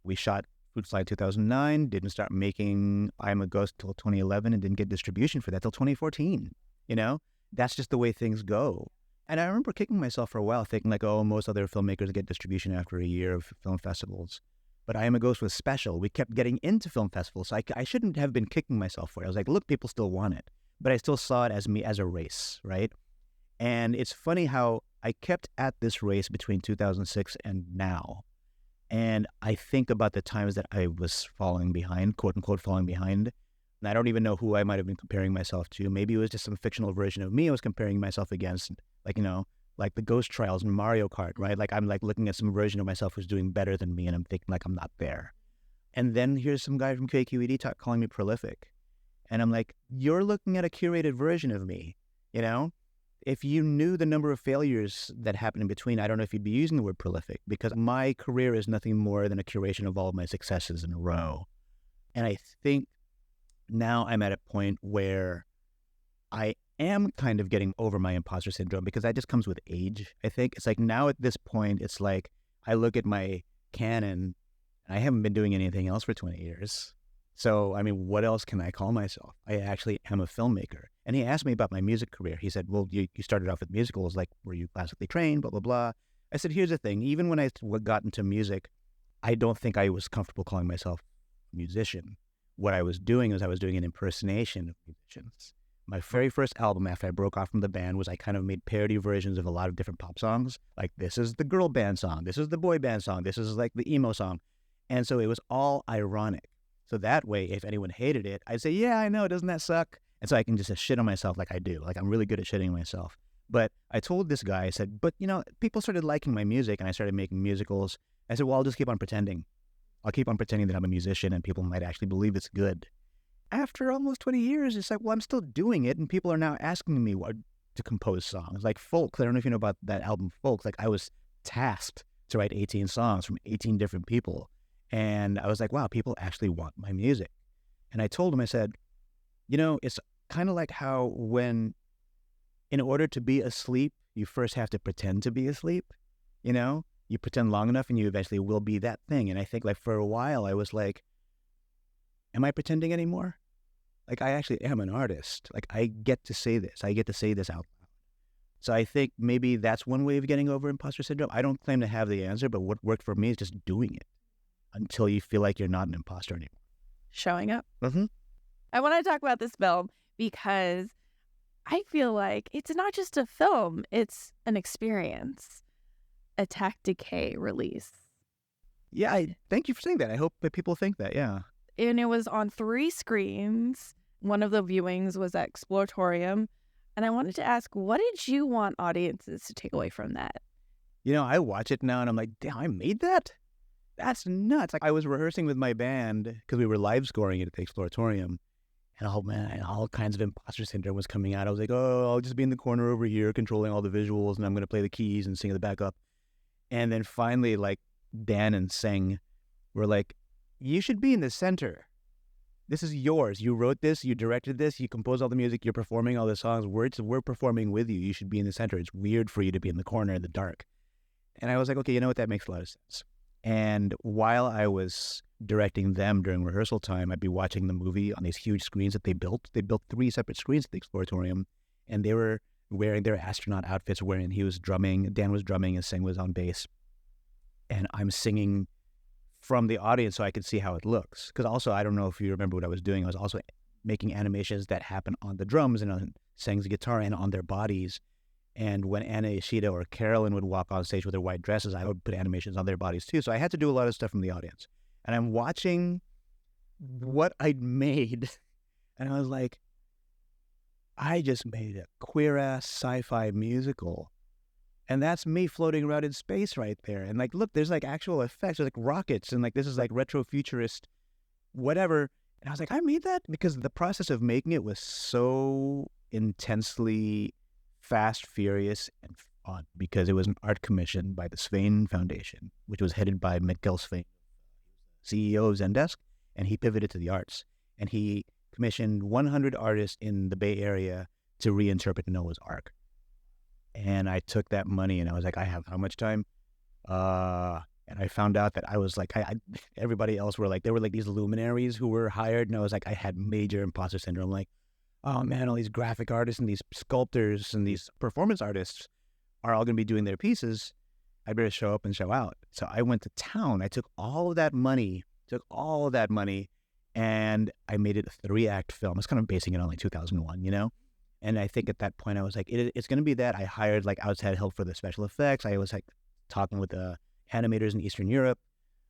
We shot Fruit Fly in 2009, didn't start making I Am a Ghost till 2011, and didn't get distribution for that till 2014. That's just the way things go. And I remember kicking myself for a while, thinking most other filmmakers get distribution after a year of film festivals. But I Am a Ghost was special. We kept getting into film festivals, so I shouldn't have been kicking myself for it. I was like, look, people still want it. But I still saw it as a race, right? And it's funny how I kept at this race between 2006 and now. And I think about the times that I was falling behind, quote unquote, falling behind. And I don't even know who I might have been comparing myself to. Maybe it was just some fictional version of me I was comparing myself against, like the Ghost Trials in Mario Kart, right? I'm looking at some version of myself who's doing better than me, and I'm thinking I'm not there. And then here's some guy from KQED calling me prolific. And I'm like, you're looking at a curated version of me, If you knew the number of failures that happened in between, I don't know if you'd be using the word prolific, because my career is nothing more than a curation of all of my successes in a row. And I think now I'm at a point where I am kind of getting over my imposter syndrome, because that just comes with age, I think. It's now at this point, it's I look at my canon, and I haven't been doing anything else for 20 years. So, what else can I call myself? I actually am a filmmaker. And he asked me about my music career. He said, well, you started off with musicals, were you classically trained, blah, blah, blah. I said, here's the thing. Even when I got into music, I don't think I was comfortable calling myself a musician. What I was doing was I was doing an impersonation of musicians. My very first album after I broke off from the band was I kind of made parody versions of a lot of different pop songs. This is the girl band song. This is the boy band song. This is the emo song. And so it was all ironic. So that way, if anyone hated it, I'd say, yeah, I know, doesn't that suck? And so I can just shit on myself like I do. Like I'm really good at shitting on myself. But I told this guy, I said, but people started liking my music and I started making musicals. I said, well, I'll just keep on pretending. I'll keep on pretending that I'm a musician and people might actually believe it's good. After almost 20 years, it's like, well, I'm still doing it and people are now asking me what to compose songs. Like Folk, I don't know if you know about that album Folk. Like I was tasked to write 18 songs from 18 different people. And I was like, wow, people actually want my music. And I told him, I said, it's kind of like how when, in order to be asleep, you first have to pretend to be asleep, You pretend long enough and you eventually will be that thing. And I think like for a while I was like, am I pretending anymore? Like I actually am an artist. Like I get to say this. I get to say this out loud. So I think maybe that's one way of getting over imposter syndrome. I don't claim to have the answer, but what worked for me is just doing it until you feel like you're not an imposter anymore. Showing up. Mm-hmm. I want to talk about this film because I feel like it's not just a film, it's an experience. Attack Decay release. Yeah, thank you for saying that. I hope that people think that, yeah. And it was on 3 screens. One of the viewings was at Exploratorium. And I wanted to ask, what did you want audiences to take away from that? I watch it now and I'm like, damn, I made that? That's nuts. Like I was rehearsing with my band because we were live scoring it at the Exploratorium. And oh man, all kinds of imposter syndrome was coming out. I was like, oh, I'll just be in the corner over here controlling all the visuals and I'm going to play the keys and sing the backup. And then finally, like Dan and Seng were like, you should be in the center. This is yours. You wrote this, you directed this, you composed all the music, you're performing all the songs. We're performing with you. You should be in the center. It's weird for you to be in the corner in the dark. And I was like, okay, you know what? That makes a lot of sense. And while I was directing them during rehearsal time, I'd be watching the movie on these huge screens that they built. They built 3 separate screens at the Exploratorium, and they were wearing their astronaut outfits, he was drumming, Dan was drumming, and Seng was on bass. And I'm singing from the audience so I could see how it looks. Because also, I don't know if you remember what I was doing, I was also making animations that happen on the drums and on Seng's guitar and on their bodies. And when Anna Ishida or Carolyn would walk on stage with their white dresses, I would put animations on their bodies too. So I had to do a lot of stuff from the audience. And I'm watching what I'd made, and I was like, I just made a queer-ass sci-fi musical. And that's me floating around in space right there. And like, look, there's like actual effects. There's like rockets, and like this is like retro-futurist whatever. And I was like, I made that? Because the process of making it was so intensely fast, furious, and fun, because it was an art commission by the Swain Foundation, which was headed by Miguel Swain, CEO of Zendesk, and he pivoted to the arts. And he commissioned 100 artists in the Bay Area to reinterpret Noah's Ark. And I took that money and I was like, I have how much time? And I found out that I was like, everybody else were like, there were like these luminaries who were hired. And I was like, I had major imposter syndrome. Like, oh man, all these graphic artists and these sculptors and these performance artists are all going to be doing their pieces. I better show up and show out. So I went to town. I took all of that money, and I made it a 3-act film. I was kind of basing it on like 2001, And I think at that point I was like, it's going to be that. I hired like outside help for the special effects. I was like talking with the animators in Eastern Europe,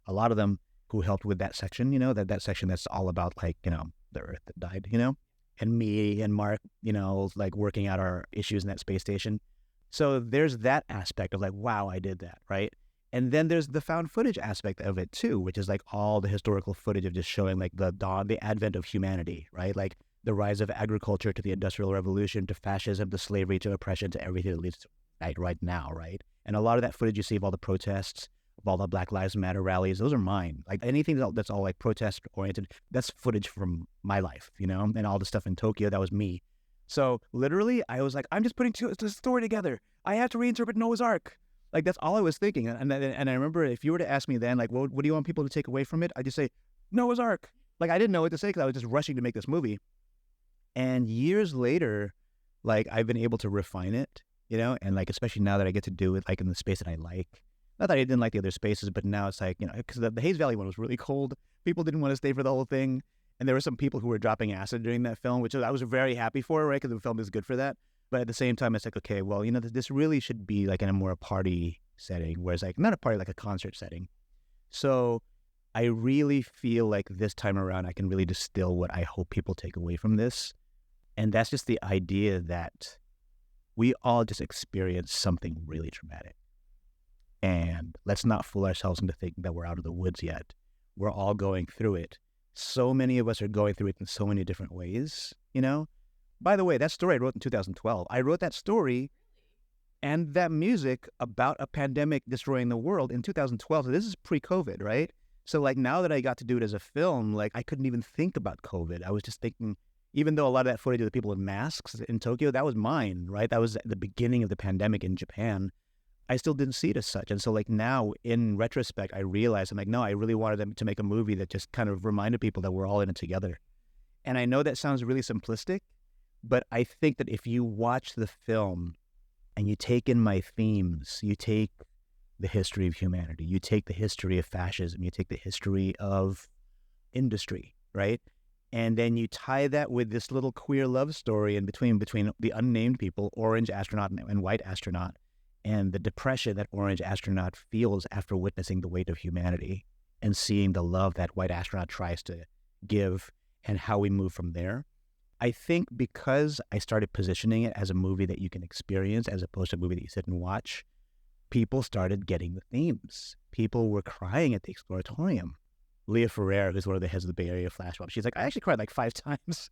a lot of them who helped with that section, that section that's all about like, the Earth that died, and me and Mark, like working out our issues in that space station. So there's that aspect of like, wow, I did that, right? And then there's the found footage aspect of it too, which is like all the historical footage of just showing like the advent of humanity, right? Like the rise of agriculture to the Industrial Revolution, to fascism, to slavery, to oppression, to everything that leads to right now, right? And a lot of that footage you see of all the protests, of all the Black Lives Matter rallies, those are mine. Like anything that's all like protest-oriented, that's footage from my life, And all the stuff in Tokyo, that was me. So literally, I was like, I'm just putting the story together. I have to reinterpret Noah's Ark. Like, that's all I was thinking. And I remember if you were to ask me then, like, what do you want people to take away from it? I'd just say, Noah's Ark. Like, I didn't know what to say because I was just rushing to make this movie. And years later, like, I've been able to refine it, and like, especially now that I get to do it, like, in the space that I like. Not that I didn't like the other spaces, but now it's like, because the Hayes Valley one was really cold. People didn't want to stay for the whole thing. And there were some people who were dropping acid during that film, which I was very happy for, right? Because the film is good for that. But at the same time, it's like, okay, well, this really should be like in a more party setting, whereas like not a party, like a concert setting. So I really feel like this time around, I can really distill what I hope people take away from this. And that's just the idea that we all just experienced something really traumatic. And let's not fool ourselves into thinking that we're out of the woods yet. We're all going through it. So many of us are going through it in so many different ways, you know? By the way, that story I wrote in 2012, I wrote that story and that music about a pandemic destroying the world in 2012. So this is pre-COVID, right? So like now that I got to do it as a film, like I couldn't even think about COVID. I was just thinking, even though a lot of that footage of the people with masks in Tokyo, that was mine, right? That was the beginning of the pandemic in Japan. I still didn't see it as such. And so like now in retrospect, I realized I'm like, no, I really wanted them to make a movie that just kind of reminded people that we're all in it together. And I know that sounds really simplistic, but I think that if you watch the film and you take in my themes, you take the history of humanity, you take the history of fascism, you take the history of industry, right? And then you tie that with this little queer love story in between the unnamed people, orange astronaut and white astronaut, and the depression that orange astronaut feels after witnessing the weight of humanity and seeing the love that white astronaut tries to give and how we move from there. I think because I started positioning it as a movie that you can experience as opposed to a movie that you sit and watch, people started getting the themes. People were crying at the Exploratorium. Leah Ferrer, who's one of the heads of the Bay Area Flash Mob, she's like, I actually cried like 5 times.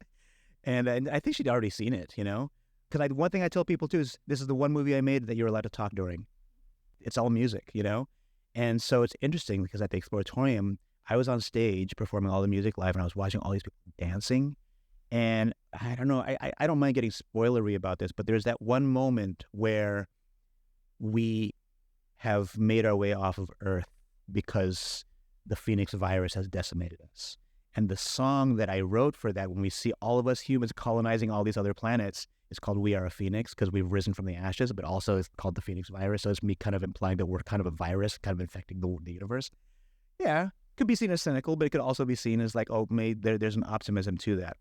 And I think she'd already seen it, you know? Because one thing I tell people too is this is the one movie I made that you're allowed to talk during. It's all music, you know? And so it's interesting because at the Exploratorium, I was on stage performing all the music live and I was watching all these people dancing. And I don't know, I don't mind getting spoilery about this, but there's that one moment where we have made our way off of Earth because the Phoenix virus has decimated us. And the song that I wrote for that, when we see all of us humans colonizing all these other planets, is called We Are a Phoenix because we've risen from the ashes, but also it's called the Phoenix virus. So it's me kind of implying that we're kind of a virus, kind of infecting the universe. Yeah, could be seen as cynical, but it could also be seen as like, oh, there's an optimism to that.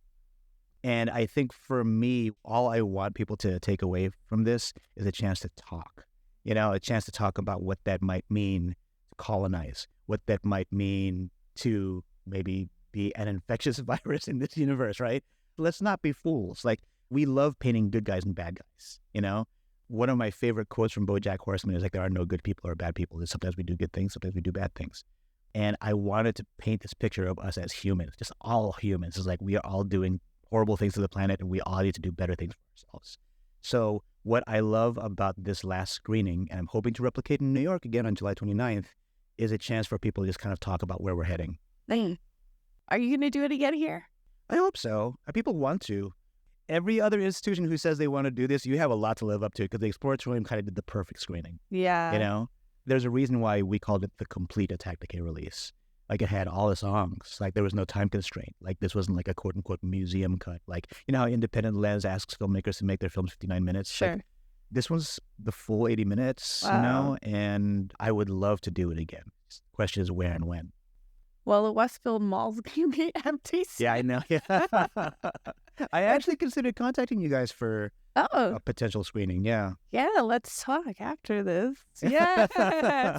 And I think for me, all I want people to take away from this is a chance to talk, you know, a chance to talk about what that might mean to colonize, what that might mean to maybe be an infectious virus in this universe, right? Let's not be fools. Like, we love painting good guys and bad guys, you know? One of my favorite quotes from BoJack Horseman is like, there are no good people or bad people. Sometimes we do good things, sometimes we do bad things. And I wanted to paint this picture of us as humans, just all humans. It's like we are all doing horrible things to the planet and we all need to do better things for ourselves. So what I love about this last screening, and I'm hoping to replicate in New York again on July 29th, is a chance for people to just kind of talk about where we're heading. Are you going to do it again here? I hope so. People want to. Every other institution who says they want to do this, you have a lot to live up to because the Exploratorium kind of did the perfect screening. Yeah. You know? There's a reason why we called it the complete Attack the K release. Like, it had all the songs. Like, there was no time constraint. Like, this wasn't like a quote-unquote museum cut. Like, you know how Independent Lens asks filmmakers to make their films 59 minutes? Sure. Like, this one's the full 80 minutes, Wow. you know? And I would love to do it again. The question is where and when. Well, the Westfield Mall's going to be empty soon. Yeah, I know. Yeah. I actually considered contacting you guys for a potential screening. Yeah. Yeah, let's talk after this. Yeah.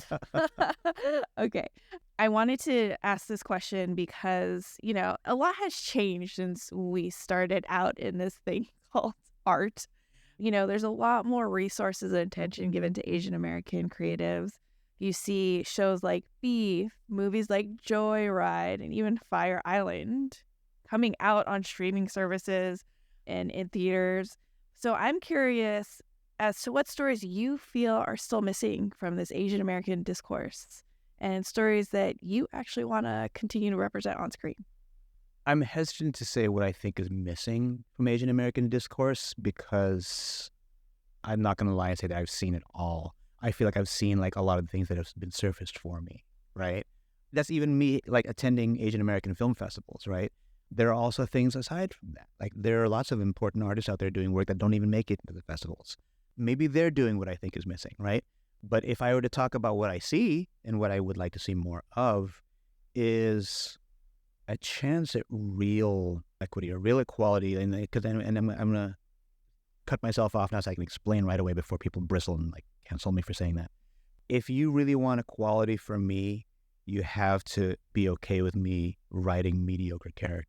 Okay. I wanted to ask this question because, you know, a lot has changed since we started out in this thing called art. You know, there's a lot more resources and attention given to Asian American creatives. You see shows like Beef, movies like Joyride, and even Fire Island coming out on streaming services and in theaters. So I'm curious as to what stories you feel are still missing from this Asian American discourse and stories that you actually want to continue to represent on screen. I'm hesitant to say what I think is missing from Asian American discourse because I'm not going to lie and say that I've seen it all. I feel like I've seen like a lot of the things that have been surfaced for me, right? That's even me like attending Asian American film festivals, right? There are also things aside from that. Like, there are lots of important artists out there doing work that don't even make it into the festivals. Maybe they're doing what I think is missing, right? But if I were to talk about what I see and what I would like to see more of is a chance at real equity or real equality. And because I'm going to cut myself off now so I can explain right away before people bristle and like cancel me for saying that. If you really want equality from me, you have to be okay with me writing mediocre characters.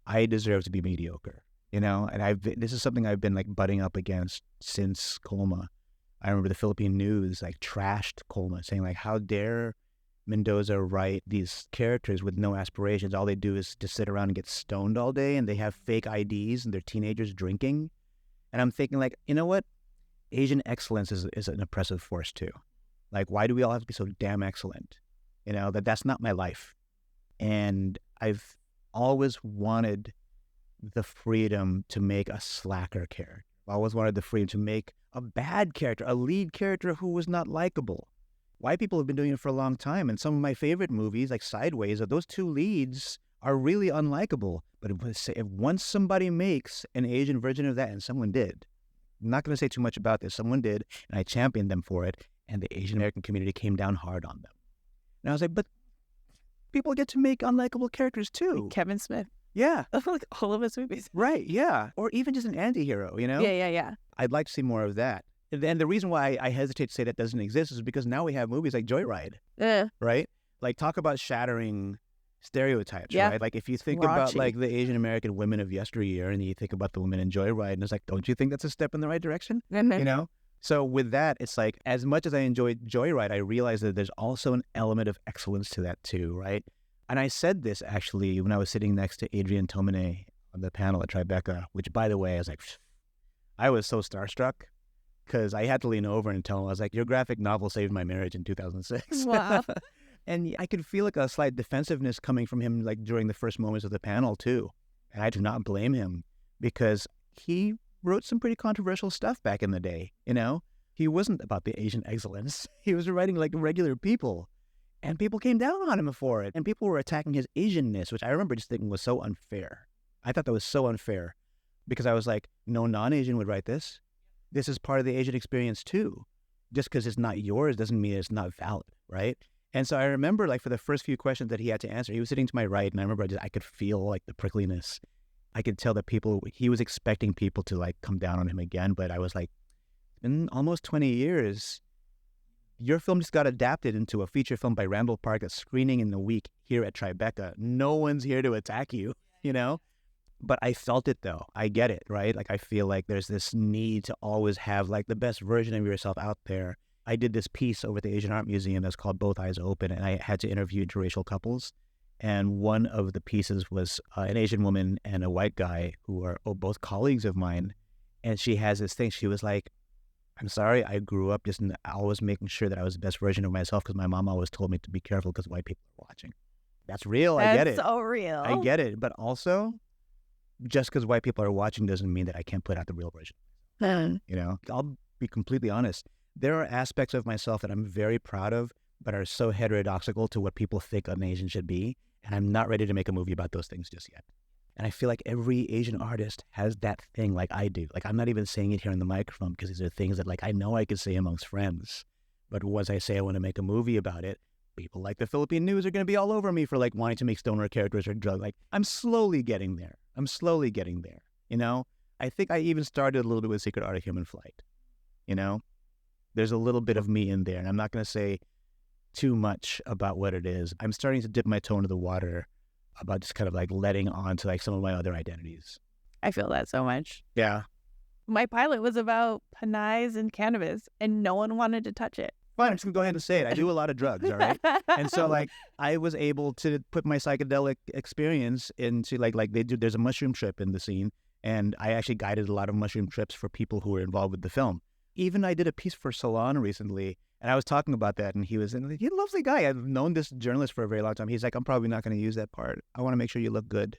I deserve to be mediocre. And this is something I've been like butting up against since Colma. I remember the Philippine news like trashed Colma, saying like, how dare Mendoza write these characters with no aspirations? All they do is just sit around and get stoned all day, and they have fake IDs, and they're teenagers drinking. And I'm thinking like, you know what? Asian excellence is an oppressive force too. Like, why do we all have to be so damn excellent? That's not my life. And I've always wanted the freedom to make a slacker character. I always wanted the freedom to make a bad character, a lead character who was not likable. White people have been doing it for a long time, and some of my favorite movies, like Sideways, those two leads are really unlikable. But if once somebody makes an Asian version of that, and someone did, I'm not going to say too much about this, someone did, and I championed them for it, and the Asian American community came down hard on them. And I was like, but people get to make unlikable characters too. Kevin Smith. Yeah. Like all of his movies. Right, yeah. Or even just an anti-hero, Yeah. I'd like to see more of that. And the reason why I hesitate to say that doesn't exist is because now we have movies like Joyride, right? Like, talk about shattering stereotypes, right? Like, if you think about like the Asian American women of yesteryear, and you think about the women in Joyride, and it's like, don't you think that's a step in the right direction? So with that, it's like, as much as I enjoyed Joyride, I realized that there's also an element of excellence to that too, right? And I said this actually when I was sitting next to Adrienne Tomine on the panel at Tribeca, which, by the way, I was so starstruck because I had to lean over and tell him, I was like, your graphic novel saved my marriage in 2006. Wow. And I could feel like a slight defensiveness coming from him like during the first moments of the panel too. And I do not blame him, because he wrote some pretty controversial stuff back in the day, He wasn't about the Asian excellence. He was writing like regular people. And people came down on him for it. And people were attacking his Asianness, which I remember just thinking was so unfair. I thought that was so unfair, because I was like, no non-Asian would write this. This is part of the Asian experience too. Just because it's not yours doesn't mean it's not valid, right? And so I remember, like, for the first few questions that he had to answer, he was sitting to my right, and I remember I could feel like the prickliness. I could tell that he was expecting people to like come down on him again, but I was like, in almost 20 years, your film just got adapted into a feature film by Randall Park that's screening in the week here at Tribeca. No one's here to attack you, But I felt it though. I get it, right? Like, I feel like there's this need to always have like the best version of yourself out there. I did this piece over at the Asian Art Museum that's called Both Eyes Open, and I had to interview interracial couples. And one of the pieces was an Asian woman and a white guy who are both colleagues of mine. And she has this thing. She was like, I'm sorry, I grew up just always making sure that I was the best version of myself because my mom always told me to be careful because white people are watching. That's real. I get it. That's so real. I get it. But also, just because white people are watching doesn't mean that I can't put out the real version. I'll be completely honest. There are aspects of myself that I'm very proud of, but are so heterodoxical to what people think an Asian should be. And I'm not ready to make a movie about those things just yet. And I feel like every Asian artist has that thing like I do. Like, I'm not even saying it here on the microphone because these are things that like I know I could say amongst friends. But once I say I want to make a movie about it, people like the Philippine news are going to be all over me for like wanting to make stoner characters or drug. Like, I'm slowly getting there. I think I even started a little bit with Secret Art of Human Flight. There's a little bit of me in there, and I'm not going to say too much about what it is. I'm starting to dip my toe into the water about just kind of like letting on to like some of my other identities. I feel that so much. Yeah. My pilot was about panais and cannabis, and no one wanted to touch it. Fine, I'm just going to go ahead and say it. I do a lot of drugs, all right? And so like I was able to put my psychedelic experience into like there's a mushroom trip in the scene, and I actually guided a lot of mushroom trips for people who were involved with the film. Even I did a piece for Salon recently, and I was talking about that, and he's a lovely guy. I've known this journalist for a very long time. He's like, I'm probably not going to use that part. I want to make sure you look good.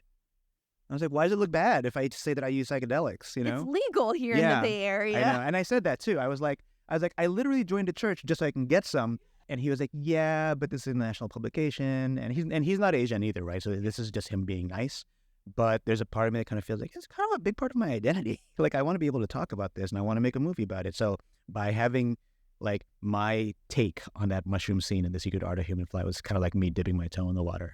I was like, why does it look bad if I say that I use psychedelics, It's legal here in the Bay Area. I know. And I said that too. I was like, I literally joined a church just so I can get some. And he was like, yeah, but this is a national publication. And he's not Asian either, right? So this is just him being nice. But there's a part of me that kind of feels like it's kind of a big part of my identity. Like, I want to be able to talk about this, and I want to make a movie about it. So by having like my take on that mushroom scene in The Secret Art of Human Flight was kind of like me dipping my toe in the water.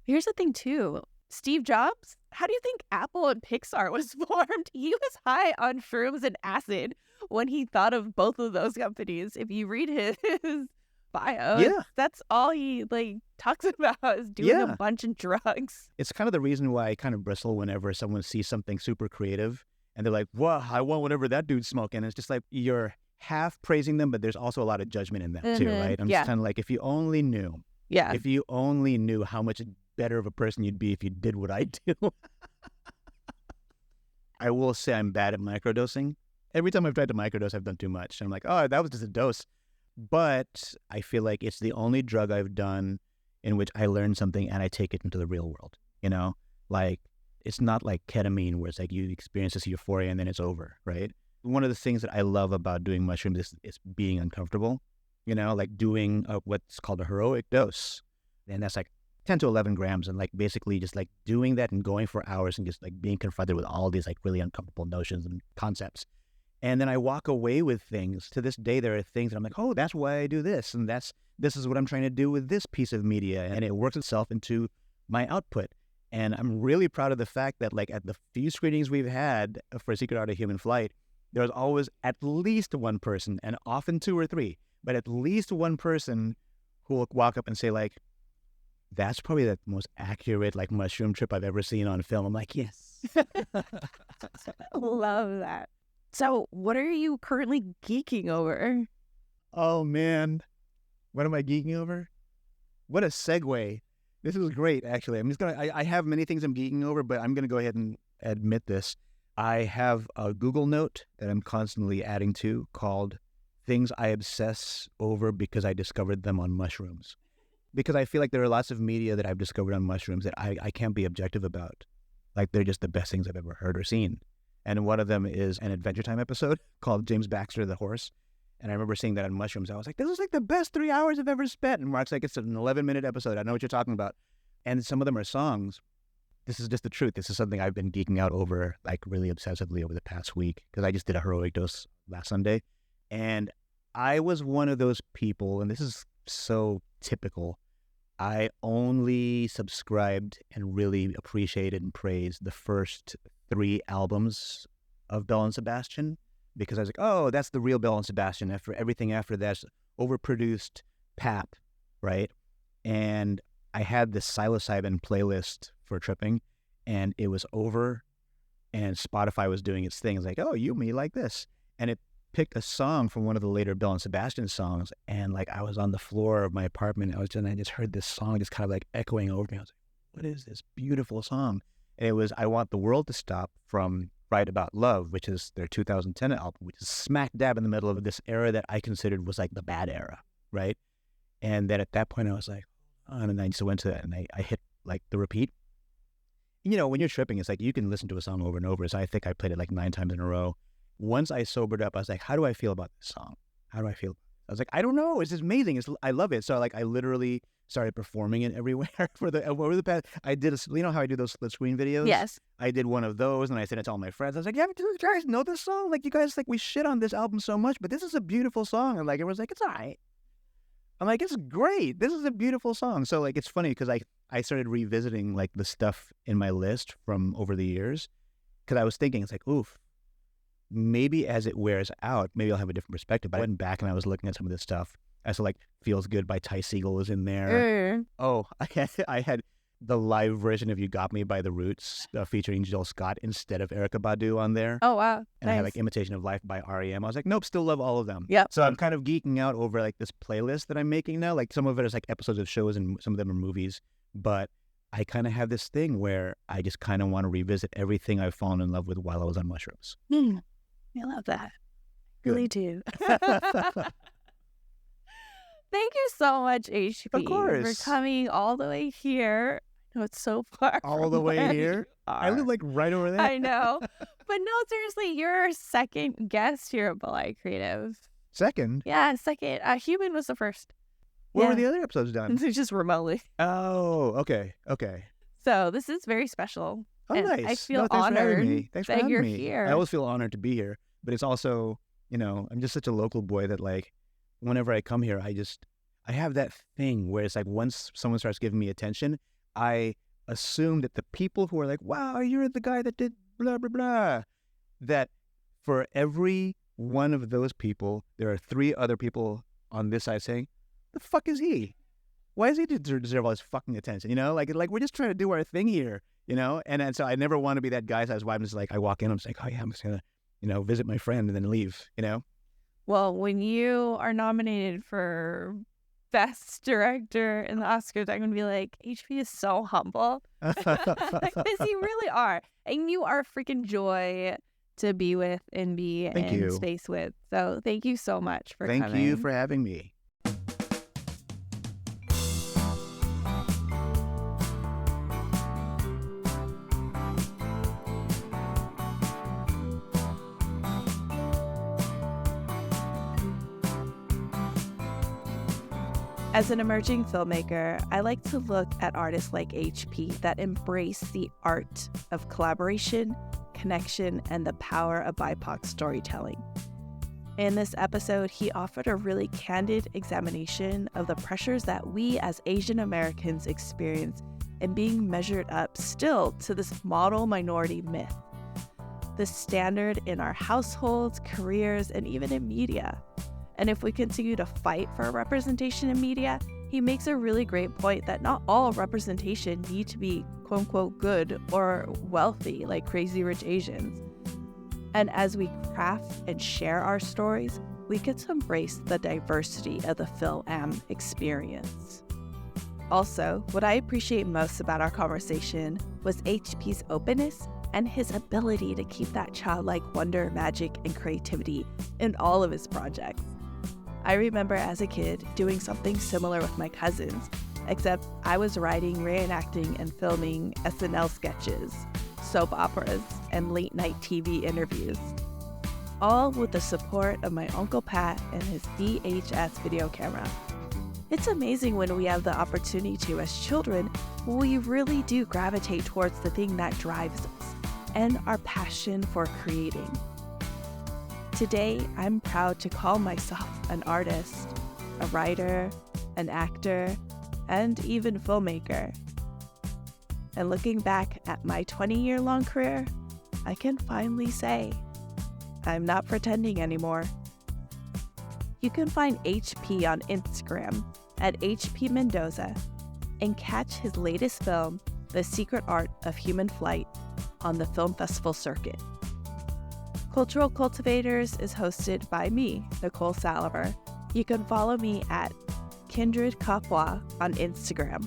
Here's the thing too. Steve Jobs, how do you think Apple and Pixar was formed? He was high on shrooms and acid when he thought of both of those companies. If you read his bio. Yeah. That's all he talks about is doing Yeah. a bunch of drugs. It's kind of the reason why I kind of bristle whenever someone sees something super creative and they're like, "Wow, I want whatever that dude's smoking." It's just like you're half praising them, but there's also a lot of judgment in that too, right? I'm Yeah. just kind of like, if you only knew, Yeah. if you only knew how much better of a person you'd be if you did what I do. I will say I'm bad at microdosing. Every time I've tried to microdose, I've done too much. I'm like, oh, that was just a dose. But I feel like it's the only drug I've done in which I learn something and I take it into the real world, you know? Like, it's not like ketamine where it's like you experience this euphoria and then it's over, right? One of the things that I love about doing mushrooms is being uncomfortable, you know, like doing what's called a heroic dose. And that's like 10 to 11 grams, and like basically just like doing that and going for hours and just like being confronted with all these like really uncomfortable notions and concepts. And then I walk away with things. To this day, there are things that I'm like, oh, that's why I do this. And this is what I'm trying to do with this piece of media. And it works itself into my output. And I'm really proud of the fact that like at the few screenings we've had for Secret Art of Human Flight, there was always at least one person, and often two or three, but at least one person who will walk up and say like, that's probably the most accurate like mushroom trip I've ever seen on film. I'm like, yes. Love that. So what are you currently geeking over? Oh man, what am I geeking over? What a segue. This is great, actually. I have many things I'm geeking over, but I'm gonna go ahead and admit this. I have a Google note that I'm constantly adding to called Things I Obsess Over Because I Discovered Them on Mushrooms. Because I feel like there are lots of media that I've discovered on mushrooms that I can't be objective about. Like they're just the best things I've ever heard or seen. And one of them is an Adventure Time episode called James Baxter the Horse. And I remember seeing that on mushrooms. I was like, this is like the best 3 hours I've ever spent. And Mark's like, it's an 11-minute episode. I know what you're talking about. And some of them are songs. This is just the truth. This is something I've been geeking out over like really obsessively over the past week because I just did a heroic dose last Sunday. And I was one of those people, and this is so typical, I only subscribed and really appreciated and praised the first 3 albums of Belle and Sebastian because I was like, oh, that's the real Belle and Sebastian. After everything after that's overproduced pap, right? And I had this psilocybin playlist for tripping, and it was over, and Spotify was doing its thing. It's like, oh, you me like this, and it picked a song from one of the later Belle and Sebastian songs, and like I was on the floor of my apartment, I just heard this song just kind of like echoing over me. I was like, what is this beautiful song? And it was I Want the World to Stop from Write About Love, which is their 2010 album, which is smack dab in the middle of this era that I considered was like the bad era, right? And then at that point I was like, oh, and I just went to that and I hit like the repeat. You know, when you're tripping, it's like you can listen to a song over and over. So I think I played it like 9 times in a row. Once I sobered up, I was like, how do I feel about this song? How do I feel? I was like, I don't know. It's just amazing. I love it. So like, I literally started performing it everywhere over the past. I did you know how I do those split screen videos? Yes. I did one of those and I sent it to all my friends. I was like, yeah, do you guys know this song? Like you guys, like we shit on this album so much, but this is a beautiful song. And like, everyone's like, it's all right. I'm like, it's great. This is a beautiful song. So like, it's funny because I started revisiting like the stuff in my list from over the years because I was thinking, it's like, oof, maybe as it wears out, maybe I'll have a different perspective. But I went back and I was looking at some of this stuff. I saw like Feels Good by Ty Segall was in there. Oh, I had the live version of You Got Me by The Roots featuring Jill Scott instead of Erykah Badu on there. Oh, wow. And I had like Imitation of Life by R.E.M. I was like, nope, still love all of them. Yeah. So I'm kind of geeking out over like this playlist that I'm making now. Like some of it is like episodes of shows and some of them are movies. But I kind of have this thing where I just kind of want to revisit everything I've fallen in love with while I was on mushrooms. I love that. Good. Really do. Thank you so much, HP, Of course. for coming all the way here. I know it's so far. All the way here? I live like right over there. I know. But no, seriously, you're our second guest here at Belay Creative. Second? Yeah, second. Human was the first. Where were the other episodes done? Just remotely. Oh, okay. So this is very special. Oh, and nice. I feel thanks for having honored me. Thanks for that having you're me. here. I always feel honored to be here, but it's also, you know, I'm just such a local boy that like, whenever I come here, I have that thing where it's like once someone starts giving me attention, I assume that the people who are like, wow, you're the guy that did blah, blah, blah, that for every one of those people, there are 3 other people on this side saying, The fuck is he? Why does he deserve all this fucking attention? You know, like we're just trying to do our thing here, you know? And so I never want to be that guy. So that's why I'm just like, I walk in, I'm just like, oh yeah, I'm just going to, visit my friend and then leave, you know? Well, when you are nominated for Best Director in the Oscars, I'm going to be like, HP is so humble. Because you really are. And you are a freaking joy to be with and be in space with. So thank you so much for coming. Thank you for having me. As an emerging filmmaker, I like to look at artists like HP that embrace the art of collaboration, connection, and the power of BIPOC storytelling. In this episode, he offered a really candid examination of the pressures that we as Asian Americans experience in being measured up still to this model minority myth, the standard in our households, careers, and even in media. And if we continue to fight for representation in media, he makes a really great point that not all representation need to be quote unquote good or wealthy like Crazy Rich Asians. And as we craft and share our stories, we get to embrace the diversity of the film experience. Also, what I appreciate most about our conversation was HP's openness and his ability to keep that childlike wonder, magic, and creativity in all of his projects. I remember as a kid doing something similar with my cousins, except I was writing, reenacting, and filming SNL sketches, soap operas, and late-night TV interviews, all with the support of my Uncle Pat and his VHS video camera. It's amazing when we have the opportunity to, as children, we really do gravitate towards the thing that drives us and our passion for creating. Today, I'm proud to call myself an artist, a writer, an actor, and even filmmaker. And looking back at my 20-year-long career, I can finally say, I'm not pretending anymore. You can find HP on Instagram at HP Mendoza and catch his latest film, The Secret Art of Human Flight, on the film festival circuit. Cultural Kultivators is hosted by me, Nicole Saliver. You can follow me at Kindred Kapwa on Instagram.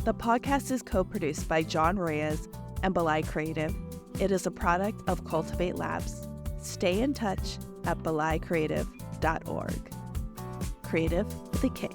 The podcast is co-produced by John Reyes and Belai Creative. It is a product of Cultivate Labs. Stay in touch at belaicreative.org. Creative with a K.